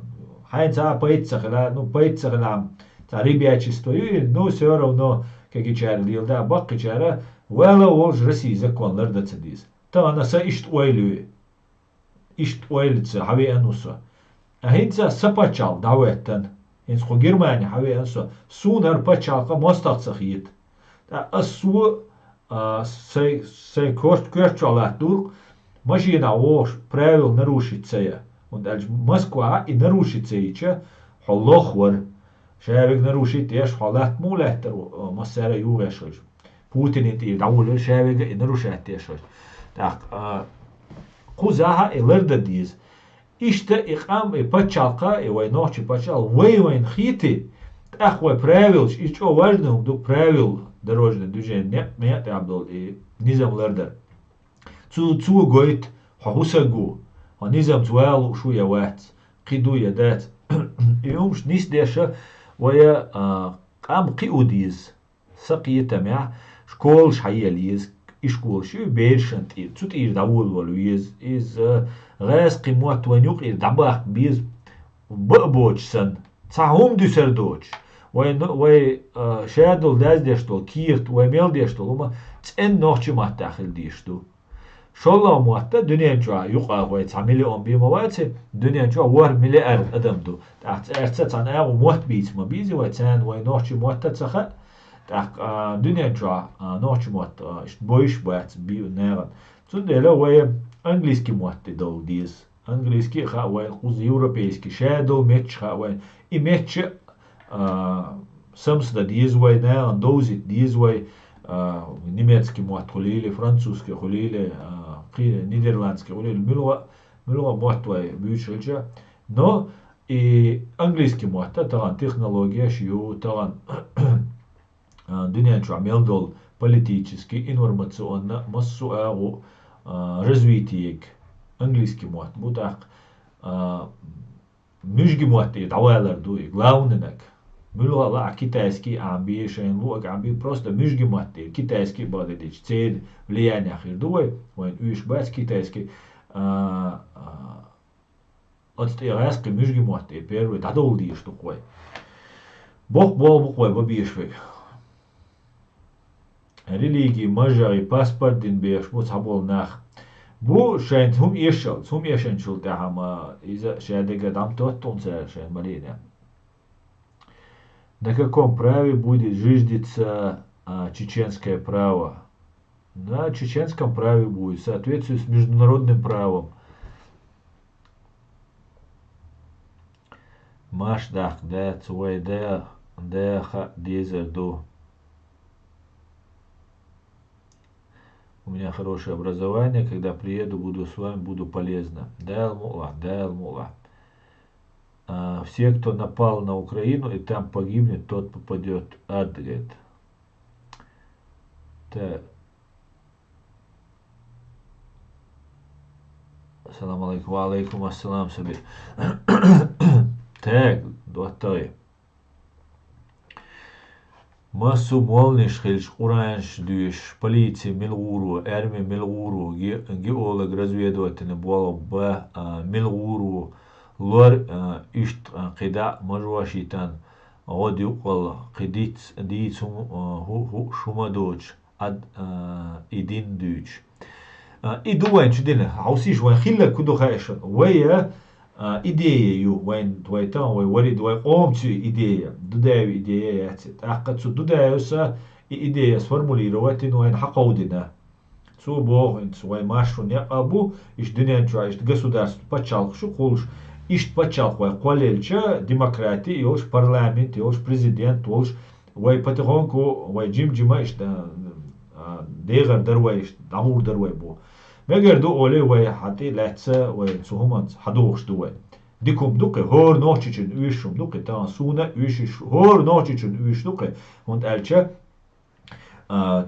Speaker 1: хайца поицахла ну поицахла та ребячество ну все равно как и чар дилда бак чара вела олж Россия законларда цедис та анаса ишт ойлица хави ануса هينزا سباتشال دعوتن هينز خو جرماني حوي انسو سونر باتشالقا مستقصخيت تا اسو سي كورتشالات دور ماشينا ووش правил нарушиться und als Moskwa in нарушиться холохвар شابك нарушить ايش حالات مولاتر مسألة يوغشوش بوتين انتي دعول شابك нарушать ايش تا قوزاها الرد ديز İşte paçalka noći pačal vojvojen hiti takve pravil i čo važno do pravil дорожное движение не абдол и nizamlardır. Zu goit hahusagu ha nizam zualu şu yavat qidu yadat yumş nis deşa ويا قام قيوديز سقيته مع شكول شحياليز إشكول شو بيرشنت تut إير داول ولويز إز غاز قيموات ونيوق إير دباق بيز بقبوچسن تعهم دوسردوچ وي شادل داز ديشتول كيرت وميل ديشتول وما تن نوچي مات داخل ديشتو شالله موات دنيا جوا يقع وي تعملي أم بيما واتي دنيا جوا ور مليار أدم دو تحت أرتت عن أو موات بيز ما بيزي وي تان وي نوچي موات تسخ تحت دنيا جوا نوچي موات بويش بات بيو نيران تندلا وي английский موات دول ديز английский خا وي قوز يوروبيسكي شادل ميتش خا وي и ميتش самсда ديز وي نيران دوزيت ديز وي немецкий موات خليلي فرنسوسكي خليلي нидерландский خليلي ملغة موات وي بيوشلجا но и английский موات طبعا технология شيو طبعا دنيا شو عمل دول политически информационно массу агу развитиек английский موات بودак مشجي موات دعوالر دوي главненак ملغة لا китайский амби шейн луак амби просто مشجي موات китайский бадедич цель влияние ахир дуй وين уж бац китайский отстирайский مشجي موات первый дадол ди что кой бог бол кой бабишвек религии мажари паспорт дин беш мут хабол нах бу шейн хум ешен шул тахама иза шадега дам тот тонца шейн малиня на каком праве будет зиждиться чеченское право? На чеченском праве будет в соответствии с международным правом. Машдах да цуэй да ха дезерду. У меня хорошее образование, когда приеду, буду с вами, буду полезно. Дай мула. Все, кто напал на Украину и там погибнет, тот попадет в ад, говорит. Так. Ассаламу алейкум, алейкум ассалам саби. Так, дотай. Масу молниш хельш уранш дюш полиция милгуру, армия милгуру, геолог разведывательный болов б милгуру лор ишт قدا مجواشيتان غد يقل قديت ديتهم شما دوش اد إدين دوش إدوين شدنا عوسيش وين خلا كدو خايش ويا إدية يو وين تويتان ويورد ويقوم تي إدية دوداوي إدية يعتد أحقد سو دوداوي سا إدية سفرموليرواتين وين حقودنا سو بوغ انت وين ماشون يقابو إش دنيا انتوا إش государство почалк شو قولش ишт пачал хой колелча демократия ёлш парламент ёлш президент ёлш вай потихоньку вай джима ишт дегар дарвай ишт дамур дарвай бу мегер ду оле вай хати латса вай сухуманс хадугш дуай дикум дуке хор ночичен уишум дуке та суна уишиш хор ночичен уиш дуке und elcha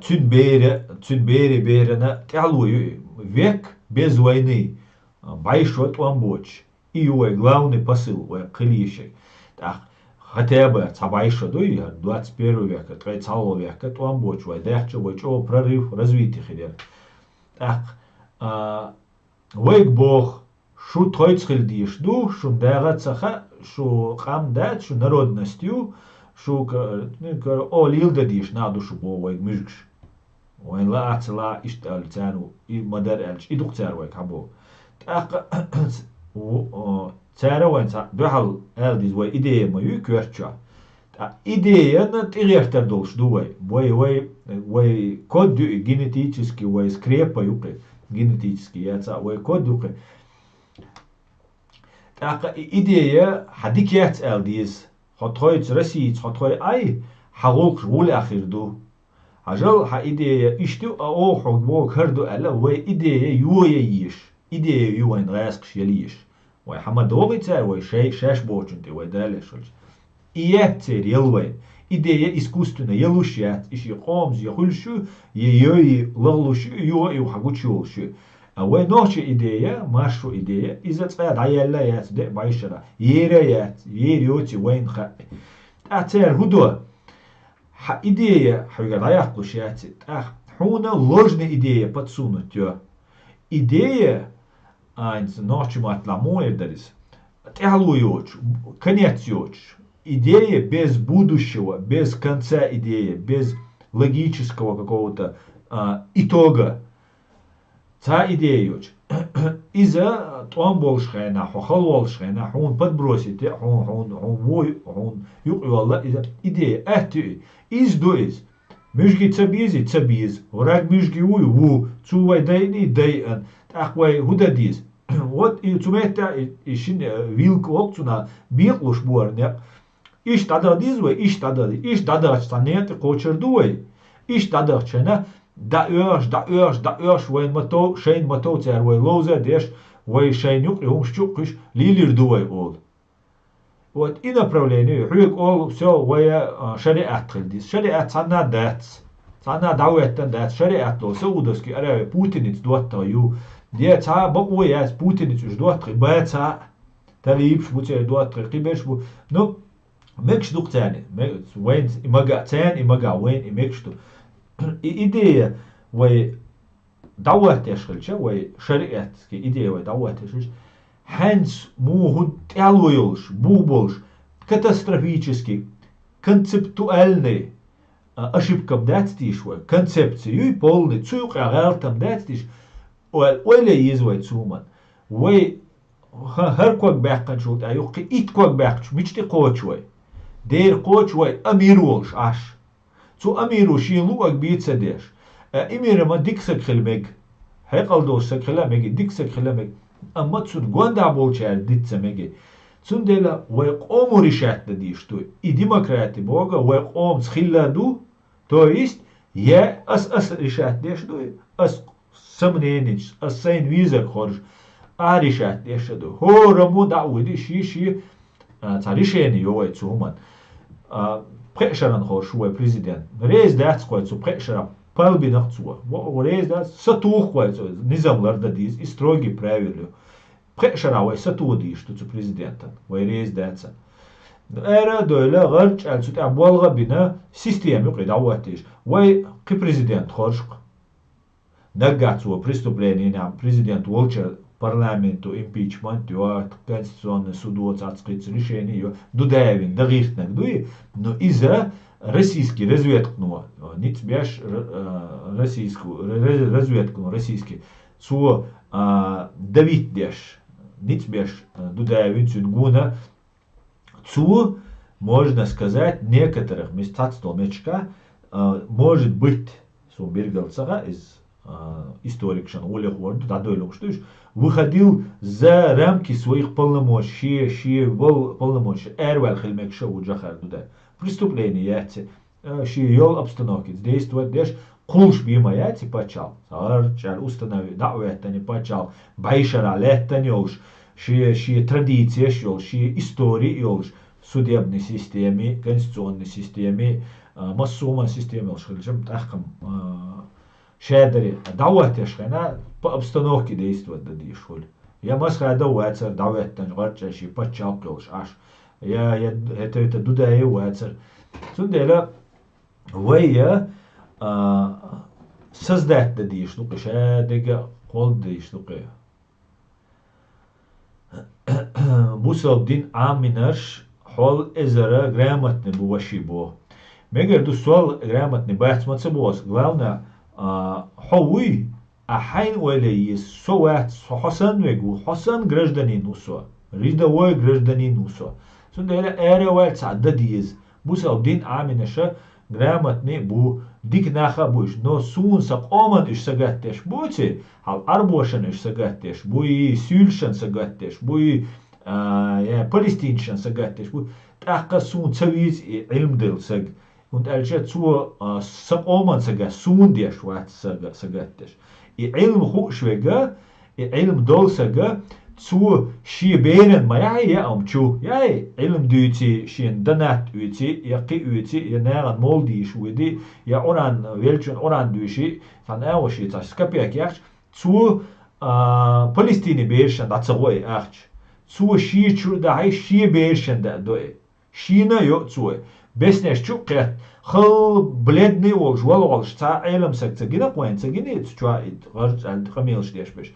Speaker 1: цюнбере берена тялуй век без войны большой амбоч и его главный посыл, клишек. Так, хотя бы цабайша дуй 21 века, ткай цало века, то он боч, вай дахча, вай чо прорыв развития хидер. Так, вайк бог, шу тойцхил диш ду, шу дага цаха, шу хам дат, шу народностью, шу о лилда диш на душу бо вайк мюжгш. وين لا أتلا إشتغل تانو مدار ألش إدوق تار وين كابو تأق تارا وين دوحل ألديز وين إدية ما يكورتشا إدية نتغير تردولش دوي وي كود генетически وي скрепа юقي генетически ياتسا وي كود يقي تأق إدية حديكيات ألديز خطويت رسيت خطوي أي حقوق رول أخير دو عجل ها إيديا إشتو أو حقوق هردو ألا وي إيديا يويا ييش إيديا يوين غاسقش يليش وي حما دوغي تار وي شاش بوچنتي وي دالش إيات تار يلوين إيديا إسكوستنا يلوشيات إشي قومز يخلشو يوي لغلوشو يوي وحقوش يولشو وي نوش إيديا ماشو إيديا إذا تقاد عيالا يات دي بايشرا ييريات ييريوتي وين خا أتار هدو идея, حقيقة شياتي حونا ложная идея подсунуть ее. Идея, ночимат ламоер дарис, тяглуёч, конец ёч. Идея без будущего, без конца идеи, без логического какого-то итога. Та идея ёч. Из-за том болшхайна, хохал болшхайна, хун подбросить, хун юqyualla идея. Эхти издоиз. Мюжги цабиз. Враг мюжги ву. Цувай дайни дайан. Тахвай худадиз. Вот и цумета ишин вилк олцуна биqluш буарне. Иш тададиз вай иш тадад станет кочердуй. Иш тадад чена da örs, wain mato, shein mato tsar, way loza dеш, way shein юк, щукиш, лилир дуай ол. Вот и направление, хюк ол, все, way шариат хилдис. Шариат цана дац. Цана дауэттан дац, шариат ло, саудовски, аре, путиниц дуатта ю. Де ца, бакуй яц, путиниц уж дуатта, ба ца, талибш, буце дуатта, кибеш бу. Ну, мекш дук цани, wain имага, цан имага, wain имекшту. إيديا وي دوّت يشغلش وي شريعة كي إيديا وي دوّت يشغلش هنس مو هو تالويلش بوبولش كاتастрофически концептуальный ошибка датстиш вой концепцию полный цук агалтам датстиш ولا يزوي تسومن وي هر كوك باقن شوت أيوك إيت كوك باقش ميشتي قوش وي دير قوش وي أمير ولش عش تو أميرو شيلو أكبيت سديش أمير ما ديكسك خلمك هيقل دوسك خلمك ديكسك خلمك أما تسون غوندا بولشار ديتس ميجي تسون ديلا ويقومو ريشات ديش تو إي ديمقراطي بوغا ويقوم سخيلا دو تو يست يا أس ريشات ديش دو أس سمنينيش أس سين ويزا خورج ريشات ديش دو هو رمو دعوة دي شي تاريشيني يوي تسوهمان prešaran hošuoj prezident. Reiz dēts koicu prešara palbi nakcuo. Reiz dēts satūh koicu nizam lardadīs, istrogi pravilju. Prešara vai satūdīštu cu prezidentan, vai reiz dētsa. Era doyle garç elçut abolga bina sistemi yuqi davatish. Vai qi prezident horshq. Naggacuo преступление президент Волчер парламенту импичмент ё конституционный суд царскиц решение дудавин дагиртнак дуи но из-за российский разведкну ниц бяш российскую разведку российский цу давид деш ниц бяш дудавин цунгуна цу можно сказать некоторых местах столмечка может быть сумбиргалцага из историк шан Олег Уорд тадойлук что выходил за рамки своих полномочий, полномочий. Эрвал хилмек шоу джахар туда. Преступление яти, шиёл обстановки. Действовать деш кулш бима яти почал. Сарчар установи давэта не почал. Байшара летта не олш. Ши традиция шёл, ши истории олш. Судебной системе, конституционной системе, массовой системе олш. Хилчем тахкам شادري دعوات يشغنا بأبستنوكي ديست وددي شول يا مسخ دعوات سر دعوات تنغرج شي باتشاق يوش عش я это дудая уацер. Цундела вая создать да ди штука, шадега холд ди штука. Бусалдин аминаш хол эзера грамотный буваши бо. Мегер ду суал грамотный бахтмаца бос. Главное, хауи ахайн уэлейс соуат хосан вегу, хосан гражданин усо. Рядовой гражданин усо. Сундела эре уэль цадда диез. Бусалдин аминаша грамотный бу дик наха буш. Но сун сак оман иш сагаттеш бути. Хал арбошан иш сагаттеш. Буи сюльшан сагаттеш. Буи Палестиншан сагаттеш. Буи тахка сун цавиз илм дел саг. Und elche zu Oman saga sun der schwarz sagatisch. I ilm hochschwege, I ilm dol saga zu schiebenen ma ja chu. Ja ilm duti schien danat uti, ja ki uti, ja naran moldi schwedi, ja oran welchen oran dushi van elshi das skapiak ja zu Palestine beerschen dat zeroi ach. Zu schi da hai schiebesen da do. China jo zu. Besneš čuket, خل بلدني وش والغلش تا علم سكت جنا قوين سجني تشوائد غرج عند خميلش ديش بش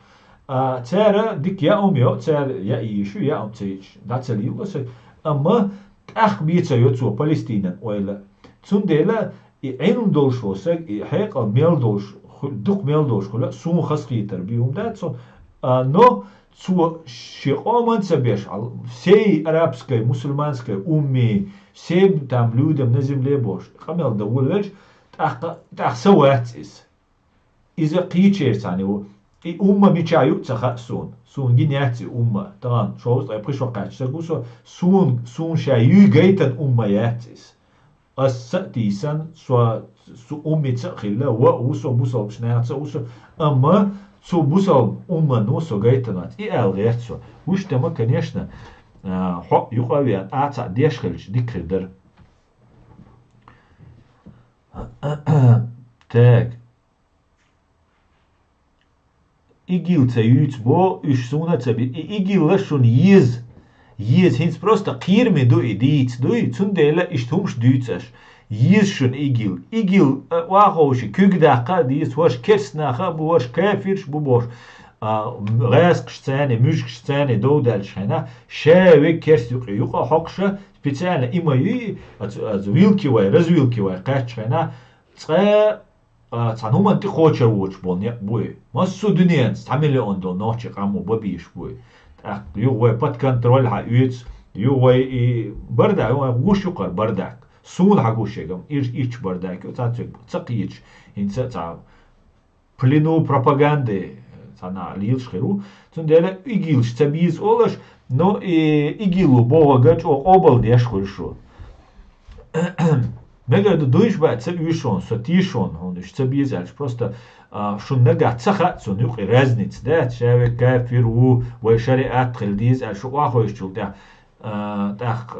Speaker 1: ترى ديك يا يو ترى يا يشو يا تيج that's a little so أما أخ بيتsa يوتسو فلسطين ولا تندلا علم دولش وسق حق ميل دولش دق ميل دولش كله سون خسقي تربيهم ده so no zu шиоман собеш всей арабской мусульманской умме всем там людям на земле Божьей хамел да вольш так сауатис из-за кичерцани и умма мичаю цаха сун гиняти умма тан шоус я пришел качество гусо сун шаю гейтан умма ятис ассатисан су умми цахилла ва усо мусал шнаца усо amma zu Busal no so geitenat и элгерцо. Уж тема, конечно, юхавиан аца дешхельч дикридер. Так. Игил цаюц бо уж суна цаби. Игил лашун ез хинц просто кирми дуи диц дуи цундела иштумш дюцаш. Ез шун игил вахоши күгдака диц ваш керснаха бу ваш кафирш бу бош غاسق شتاني مشك شتاني دودال شحنا شاوي كرس يقا حقشة سبيتانا إما از ويلكي واي رزويلكي واي قاش شحنا تانوما انتي خوشة ووش بوي ما السودانيان تعمل اندو نوشي قامو ببيش بوي يو واي بات كنترول ها يوتس يو واي بردا وش يقر برداك سون حقوش يقام إيش برداك تقيتش انسا تا بلينو بروباغاندي sana lilşkiru tundela igilş tabiz olaş no igilu boğagaç o obal deşkuşu mega da duyşba tsa üşon satişon on üş tabiz elş просто şun nega tsaha son yuq raznits da şave kafir u ve şeriat khildiz el şu ahoyşul da так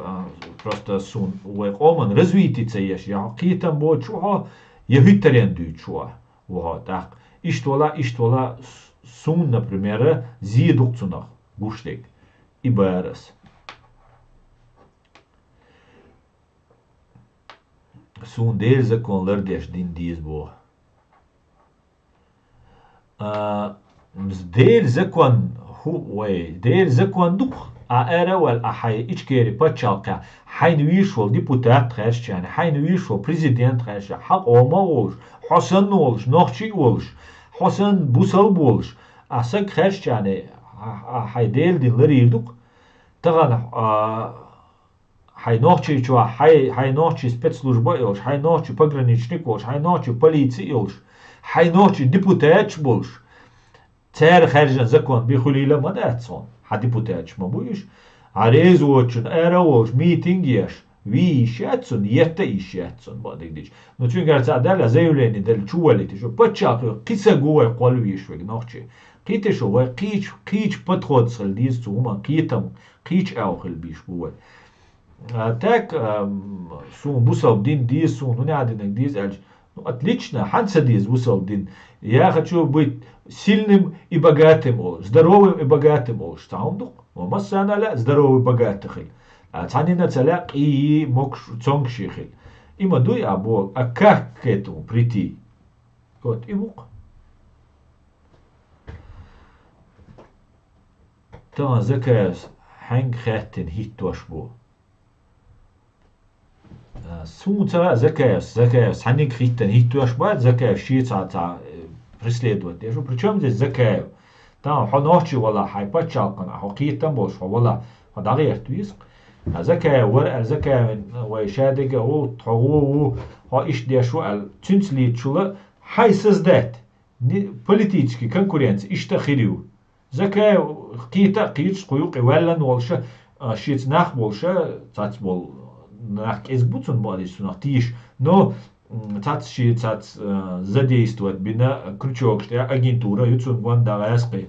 Speaker 1: просто sun ve oman развитица еш я китам бо чуha yehütteren düçua во так иштола Сун, например, зидукцунах, гуштек, и барас. Сун дел законлар деш дин диз бо. Дел закон дух, эра вал ахай ичкери пачалка, хайн вишвал депутат хэшчан, хайн вишвал президент хэшчан, хак ома олш, Хосан олш, нохчи олш, Хосан бусал болш. Асак херчане хайдел дин ларирдук таган хайнохчи чуа хайнохчи спецслужба илш хайнохчи пограничник олш хайнохчи полиция илш хайнохчи депутат болш цер хержан закон бихулила мадатсон ха депутат мабуиш арез очень эра олш митинг еш ви ишатсон ета ишатсон бадигдич но чунгар цадала заявление дел чуалити что почак киса гуэ қолвиш вег нохчи قيت شو قيش بدخل سلديز توما قيش أوخل بيش بوه تاك سون بوصل دين ديز سون هنا عدنك ديز ألج отлично حنسا ديز بوصل دين я хочу быть сильным и богатым здоровым и богатым штаундук ومسانا لا здоровый богатый Цанина целяк и мог цонг шихил. Има дуй або, а как к этому прийти? Вот и мук. Та заказ ханг хаттин хиттош бо. Сумца закаев, ханг хиттин хиттош бо, закаев шица преследовать. Я же причем здесь закаев? Там хоночи вала хайпачалкан, а хокитам бош вала хадагер туиск. закаев ور закаев وشادقة و تغو ها إيش ديشو ال تنسلي تشولا هاي سزدات политический конкуренция иштахирю закаев قيتا قيتش قيوق ولا نولشة شيت نخ بولشة تات بول نخ إزبوتون باديش نخ تيش но تات شيت تات задействовать بنا крючок агентура юцун гвандагасқи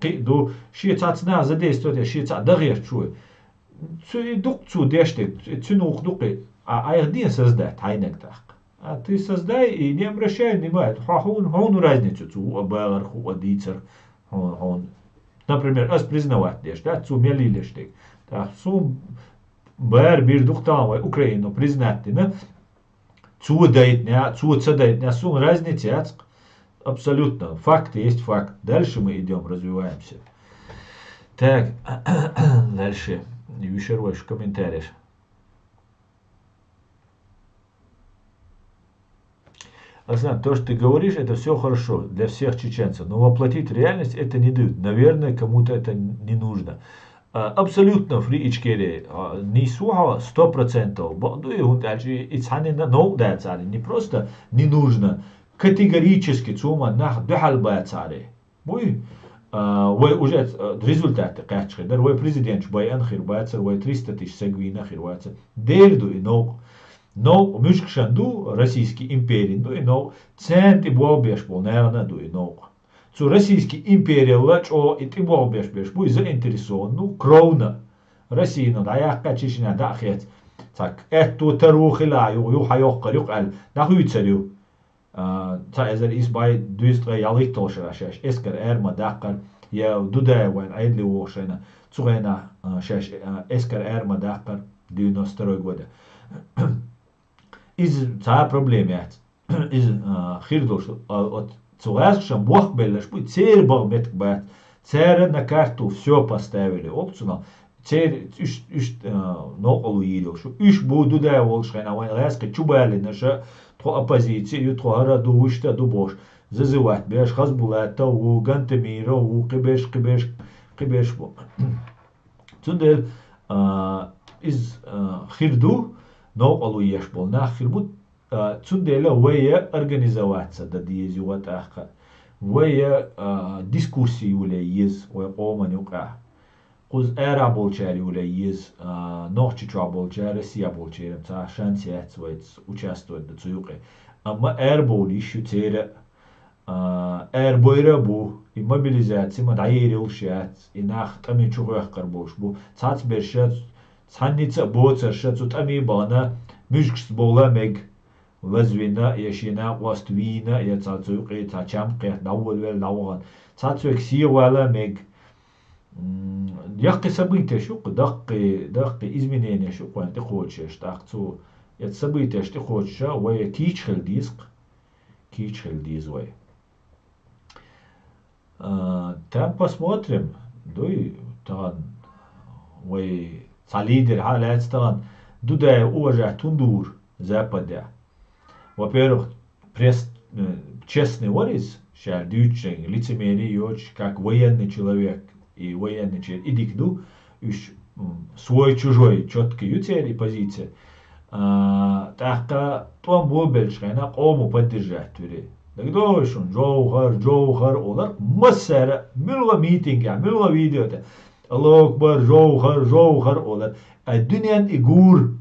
Speaker 1: قيدو شيت تات نا задействовать شيت تات دغير شوي дук цу дештек, цунух дуки, а один создать, хайнек так. А ты создай и не обращай внимания. Он разницу цу обалар ху адицер. Например, ас признавать деш, да, цу мели лештек. Так, сум бэр бир дух там Украину признать, да, цу дает, не, цу цадает, не, сум разница, абсолютно. Факт есть факт. Дальше мы идем, развиваемся. Так, дальше. Не вишеруешь в комментариях. Оксана, то, что ты говоришь, это все хорошо для всех чеченцев, но воплотить реальность это не дают. Наверное, кому-то это не нужно. Абсолютно фри ичкере. Не суха 100%. Не просто не нужно. Категорически цума нах духал бацаре. وي وجات ريزولتات قاعد در وي بريزيدنت باي انخير باتر وي 300 тысяч сегвина خير باتر ديردو но мюшкшанду российский империи ду но цент и болбеш бол наверное ду но цу российский империя лач о и ты болбеш беш буй заинтересован ну кровно Россия да я качишна да хет так эту тарухила ю хайоқ юқал да хуйцарю تا ازر ایس باید دویست یالی توش راشش اسکر ارما داخل یا دوده وين عيد لي وشنا تسوينا شاش اسكر ارما داخل دينو ستروي غودا из та проблемят из خيردوش от цугашшам бог белеш будет цер бог метбат цер на карту все поставили опционал цер иш ноқолу йидил шу иш буду да волшена вайн раска чубали наша то оппозиция ютхара дуушта дубош зазывать беш хазбулата у гантемира у قبش бо цундел из خيردو ноқолу еш бол на خيرбут цундела вея организоваться да диези вот аха вея дискуссии уле ез вея омани ука قوز ارا بولچاری ولی یز نوچی چوا بولچاری سیا بولچارم تا شانسیت وید участвовать до цуюке amma erboли шутера erboyra bu immobilizatsiya ma dairil shat inach tami чугах карбош бу цац бершат цанница боцер шат тами бана мюшкс бола мег вазвина яшина ваствина я цацуюке цачам кет давол вел давган цацуек сиwala мег يقي события شوق دق изменения شوق وين تخوتش تاخذو يت события что хочешь ويا كيتشل диск ويا там посмотрим дуй тан ويا صليدر حالات тан дуда уважать тундур запада во-первых честный ворис шар дючен лицемерие yoch как военный человек и военный человек, иди кду, свой-чужой, четкий ютер и позиция. Так, том бубельшка, на кому поддержать туре. Так дойш он, джоухар, олар, массера, милва митинга, милва видео-то. Аллах-бар, джоухар, олар. А дуньян и гур.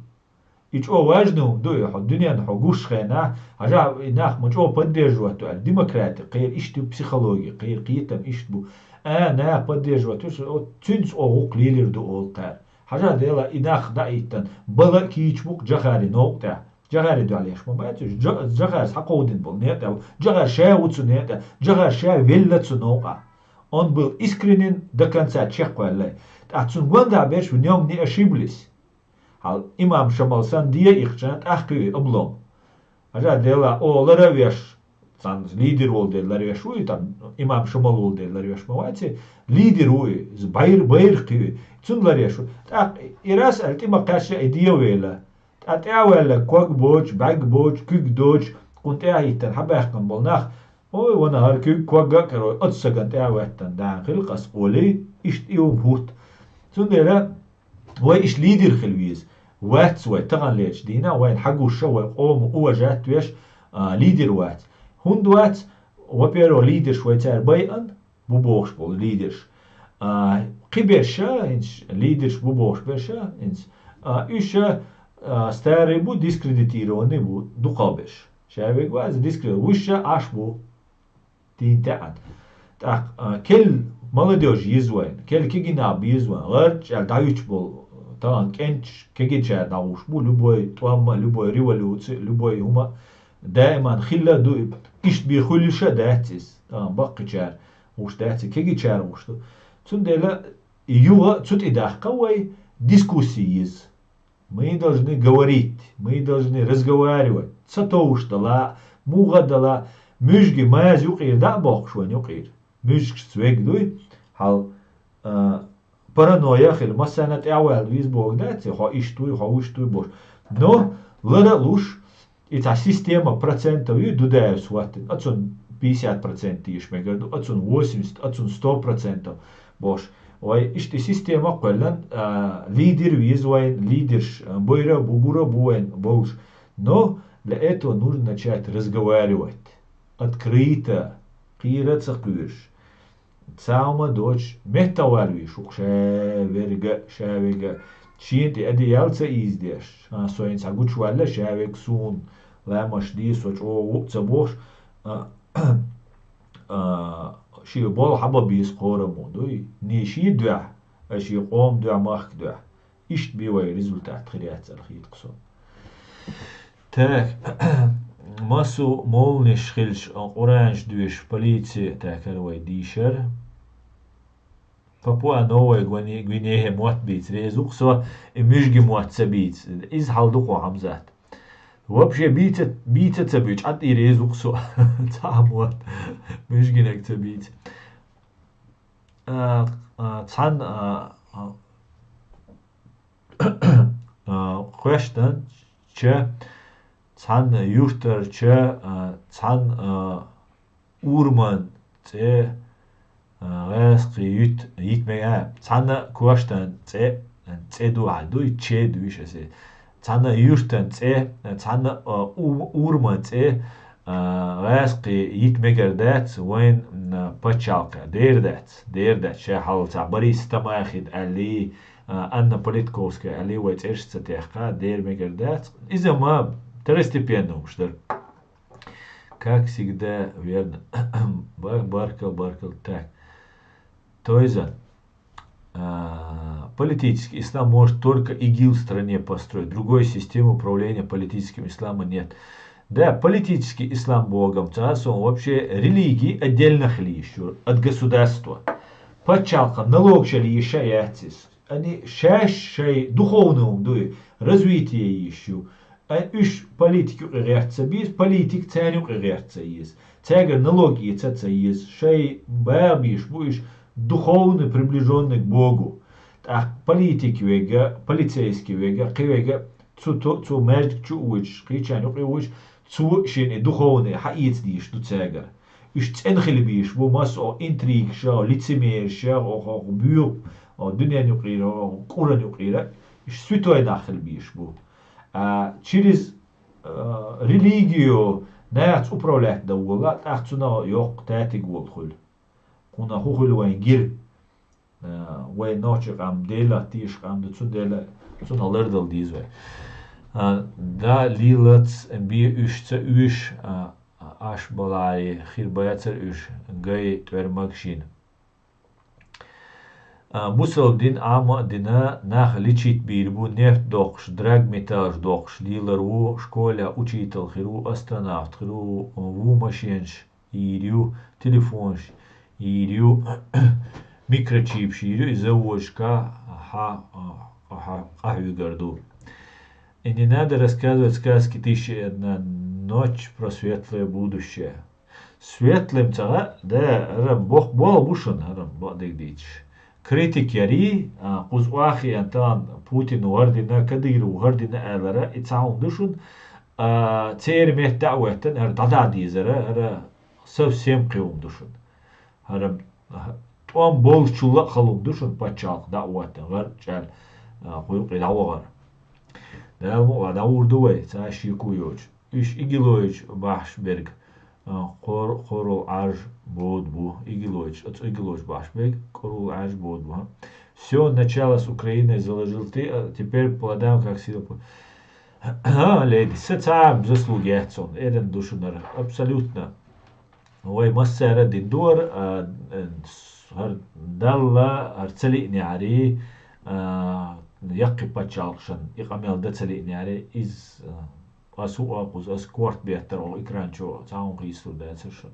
Speaker 1: И что важно, дуньян хогушка, ажа инах, мы что поддерживать, демократы, кайр ишту психология, кайр китам ишту. أنا поддерживать تنس أوق ليلر دو أولتار حاجة ديلا إداخ دايتن بلا كيتشبوك جغاري نوقتا جغاري دو عليش ما باتش جغار حقودين بول نيتا جغار شاوتسو نيتا جغار شاو виллацу نوقا он был искренен до конца чех валлай Отцун гонда берш в нем не ошиблись. Хал имам Шамалсан дия их чанат ахкю облом. Ажа дела о ларавеш сан лидер волде ларавеш уи там имам Шамал волде ларавеш мавати лидер уи з байр кю цун ларавеш. Так ирас альтима каша идия вела. Атявела ког боч баг боч куг доч und hittan habahkan bolnach oi wana har kuk kwagga karo atsagan awatan dan khilqas oli ist ium hut zundera way is lider khilwiz wat way tagan lech dina way hagu shaw qom uwajat wesh lider wat hund wat wapero lider shwaytar bayan bubox bol liders qibersha ins liders bubox bersha ins isha stari bu diskreditironi bu duqabesh شايفك بقى ديسك وشة عشبو تينتعن تاق كل مالديوش يزوين كل كي جناب يزوين غير شال دايوش بول طبعا كنش كي شال داوش بو لبوي توما لبوي ريولو لبوي هما دائما خلا دو إيش بيخلي شداتس طبعا باقي شال وش داتس كي شال وش تندلا يوغا تut إداح قوي ديسكوسيز Мы должны говорить, мы должны разговаривать. Цатоуштала, мугадала, мюжги маяз юқир да бахшуан юқир. Мюжг свегдуй, хал паранойя хил масанат ауэл виз богдати, ха иштуй, ха уштуй бош. Но лада луш, эта система процентов ю дудая сватин. Отсон 50% ишмегаду, отсон 80%, отсон 100% бош. Ой, ишти система квеллан лидер визвайн, лидерш бойра бугура буэн болш. Но для этого нужно начать разговаривать открыто, кира цакуш. Цаума дочь метаварвиш, шавега, чинти одеялца издеш. Соин сагуч валла шавег сун, ламаш дисоч о цабош. شيء بول حبا بيسقورة موندوي نيشي دوا أشي قوم دوا ماخك دوا إشت بيوي ريزولتات خريات الخيط قصو تاك ماسو مول نشخلش أورانج دوش بوليتي تاك الوي ديشر Papua Noua Guinea موات بيت ريزو قصو إمشجي موات سبيت إز حالدوكو حمزات вообще бийте цебич, а ты резуксо, там вот, мышгинек цебить. Цан question, че, цан юртер, че, цан урман, це, рески ют мега, цан question, це дуаду и че дуишесе. цана юртен це цана урман це расқи يتمجردات وين بتشالكا ديردات شحال تعبري استماخد اللي أن بوليتكوسكا اللي ويت إيش تتحقق دير مجردات إذا ما ترستيبينو مشتر как всегда верно баркал так то есть политический ислам может только ИГИЛ в стране построить. Другой системы управления политическим исламом нет. Да, политический ислам Богом, он вообще религии отдельных лищу от государства. Почалка налог шали ешаятис. Они шай духовным дуй развитие ищу. А уж политику реакция без, политик ценю реакция есть. Цегар налоги цеца есть. Шай бабиш будешь духовно приближенный к Богу. Так, политики вега, полицейские вега, кивега, цу межд чуич, кричан уч, цу шин духовные хаиц диш ду цегар. Иш ценхили биш, бо мас о интриг ша, лицемер ша, о бюр, о дуня нюкрира, о кура нюкрира, иш святой нахил биш бо. Через религию нац управлять да ула, так цуна йок тати гул хул. Куна хухул вайн гир. وين نوچ قام ديلا تيش قام دتون ديلا تون alerdal ديزوي دا ليلت بي اشتا اش اش بلاي خير بايتر اش گاي تور ماكشين بوسل دين اما دينا ناخ ليچيت بيربو نفت دوخش دراج ميتاج دوخش ليلرو школя учитель خيرو астронавт خيرو وو ماشينش يريو تليفونش يريو ميكروتشيب شيرو يزوج كا قهوة قردو. И не надо рассказывать сказки тысячи одна ночь про светлое будущее. Светлым цага, да, рам бог бол бушан, рам бадик дич. Критик яри, кузвахи антан Путин угардина кадиру угардина алара, ицаун душун, цер мех дауэтен, дада дизера, совсем киум душун. Рам том бол чула халум душун пачал дауэтен, гар чал, хуюк даугар. Да урдуэй, цаши куёч. Иш игилоич башберг. Хорол аж бодбу. Игилоич. Игилоич башберг. Хорол аж бодбу. Все начало с Украиной заложил ты, а теперь плодам как сила. Леди, сацам заслуги Эдсон. Эден душунар. Абсолютно. Ой, массера диндуар. Далла арцелини ари. يقي باتشالشن يقامل دتسلي يعني из асу аскорт бехтер о экран чё сам хису датсершен.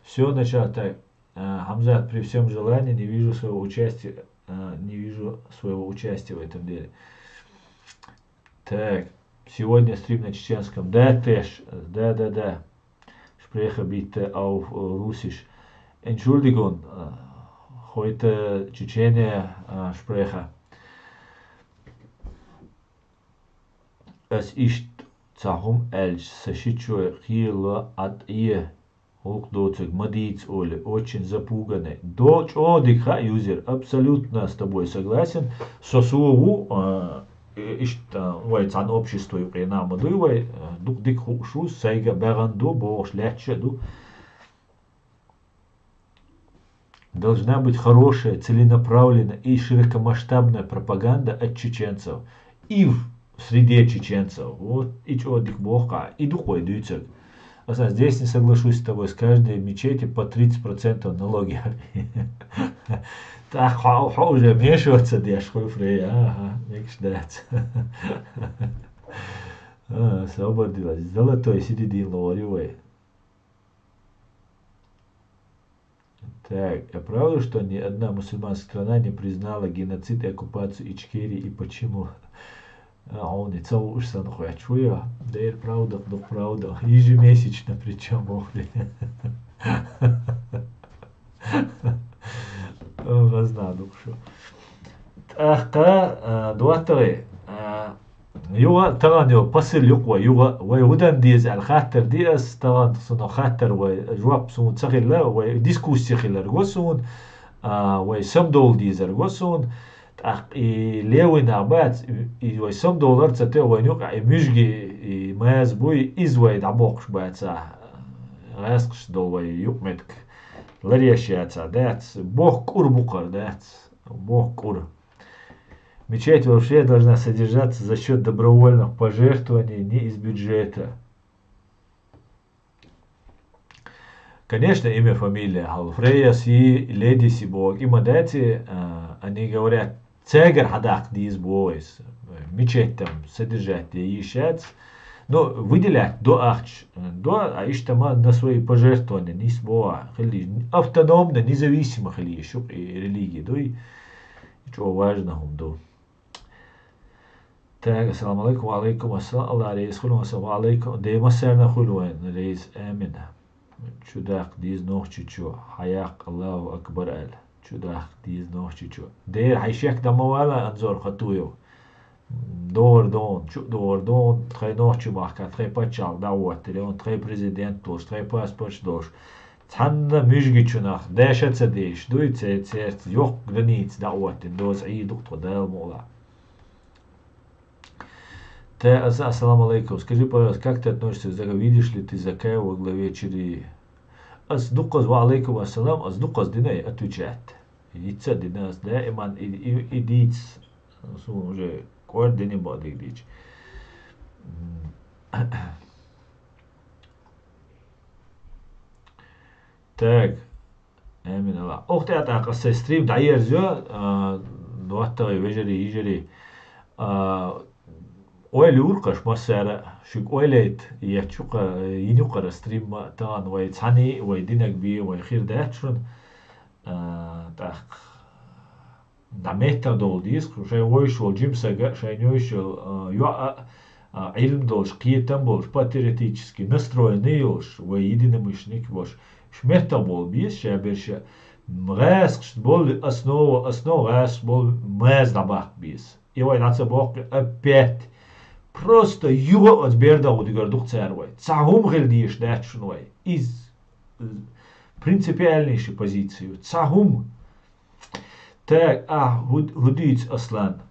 Speaker 1: Все начато. Хамзат, при всем желании не вижу своего участия в этом деле. Так, сегодня стрим на чеченском. Да, теж, да. Spreche bitte auf Russisch. Entschuldigung, heute Tschetschenier spreche. Es ist Zahum Elch, Сашичуэ Хила от Е. Окдоцик, Мадиц Оли, очень запуганный. Дочь Одиха, юзер, абсолютно с тобой согласен. Сосуову, цан общество Украина Мадуевой, дук дик хушу, сайга беранду, бош лячеду. Должна быть хорошая, целенаправленная и широкомасштабная пропаганда от чеченцев. И в среде чеченцев. Вот и чего дик бога, и духой дюцек. Здесь не соглашусь с тобой, с каждой мечети по 30% налоги. Так, уже вмешиваться, дешь, хуйфрей, ага, микшдать. Освободилась. Золотой середин лоривой. Так, а правда, что ни одна мусульманская страна не признала геноцид и оккупацию Ичкерии, и почему? Он и целую сан хочу, да и правда, ежемесячно причем, охли. Возна душу. Ахка, дуатой. Юга таган ё пасыл юк ва юдан диз ал хатер диас таган суно хатер ва жуап сун цагилла ва дискуссия хилар госун ва самдол дизер госун и левый набат и $8 цате войнук и мужги и маз буй извой дабокш баца раскш долвай юкметк ларешяца дац бог курбукар дац бог кур. Мечеть вообще должна содержаться за счет добровольных пожертвований, не из бюджета. Конечно, имя, фамилия Халфреяс и Леди Сибок. И мадати, они говорят, цегер хадак диз бойс. Мечеть там содержать ещец. Но выделять до ахч, до аиштама на свои пожертвования, не сбоа. Автономно, независимо хали, шук и религии. До и чего важного до. Так, ассаламу алейкум, алейкум ассалам, Аллах рейс, хулум ассаламу алейкум, дейма сэрна хулуэн, рейс амин. Чудак, диз нох чичо, хаяк, Аллаху акбар аль, чудак, диз нох чичо. Дейр, хайшек дамавала, анзор хатуев. Дор дон, трей нох чубахка, трей пачал, дауат, трей президент тош, трей паспорт дош. Цанна мюжгичунах, дэша цадеш, дуй церц, йох границ, дауат, доз аидук, тодел мола. Ассаламу алейкум. Скажи, пожалуйста, как ты относишься, видишь ли ты закая во главе чири? Аздуказ ва алейкум ассалам, аздуказ динай отвечает. Идица динас, да, иман, идиц, уже координи бадик дич. Так, амин Аллах. Ох, ты атака сестрим, да ерзё, дуаттай вежери, ижери. Ойл уркаш масара шик ойлейт ячука инюкара стрим тан вай цани вай динак би вай хир дачрун так на методол диск, шей ойшул джимсага, шей нёйшул علم долш, киетам больш, патриотически настроенный олш, вы единомышленник больш. Шмета бол бис, шеберше мгаск бол основа гас бол мэз дабах бис. И вой наца бок опять просто юго от берда удигар дух цервой. Цахум гельдиш дачной из принципиальнейшей позицию. Цахум так худиц аслан.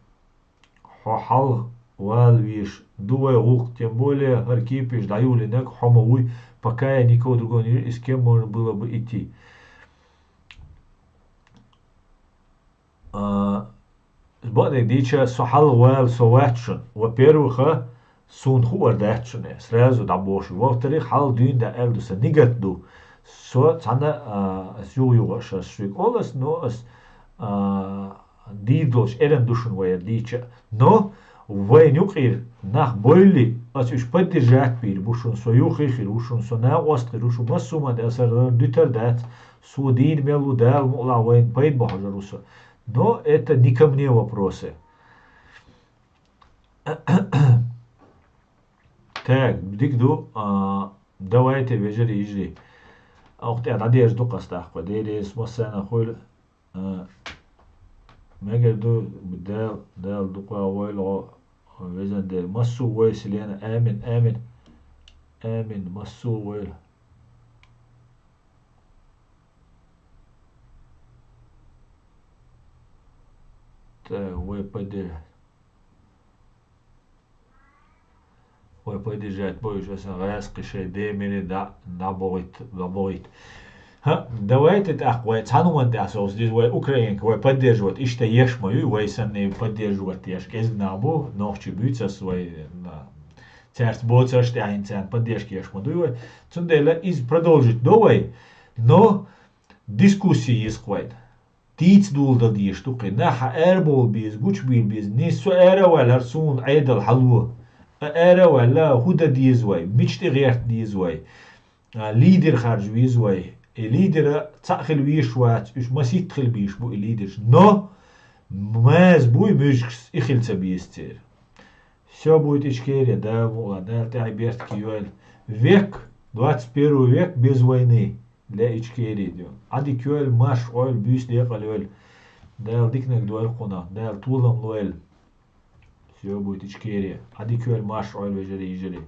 Speaker 1: Хохал валвиш дуэ ух, тем более Аркипиш даю линек хомовуй, пока я никого другого не вижу, и с кем можно было бы идти. Сборник дича сохал вал совачен. Во-первых, сун хуар дачне, сразу да бошу. Во-вторых, хал дюн да элдуса нигатду. Со цана сююгаша швик олас, но дидош эрен душен вая дича. Но وين يقير نخ بولي أسوش بدي جات بير بوشون سو يوخي خير بوشون سو نا وستر وشو مسوما دا سر ديتر دات سو دين مелу дал мула وين пейд бахажаруса. Но это не ко мне вопросы. Так, дикду, давайте вежери ижри. Ох, я надеюсь, что кастах, подели с массена хуй. مجدو دال دقوا ويلو وزن ده مسو ويس لينا آمن مسو ويل تا وي بدي جات بويش أصلا غاس قشي ديميني دا بويت Давайте так, вы цануманте асос, здесь вы украинка, вы поддерживать, и что ешь мою, вы сами поддерживать, ешь кезгнабу, ночи бьются свои, царь боца, что я инцан поддержки ешь мою, цундела из продолжить давай, но дискуссии искать. Тиц дул да ди штуки, наха эрбол биз, гуч бил биз, не су эра вала рсун айдал халва, эра вала худа дизвай, мечты герт дизвай, лидер харж визвай. الليدر تأخل ويش وات إيش ما سيتخل بيش بو الليدر но ماز بوي مجكس إخل تبيستير все будет ичкерия да мула да ты айберт киюэль век 21 век без войны для ичкерии ади киюэль маш ойл бюс лекал ойл да дикнек дуэль куна да тулам луэль все будет ичкерия ади киюэль маш ойл вежери ижери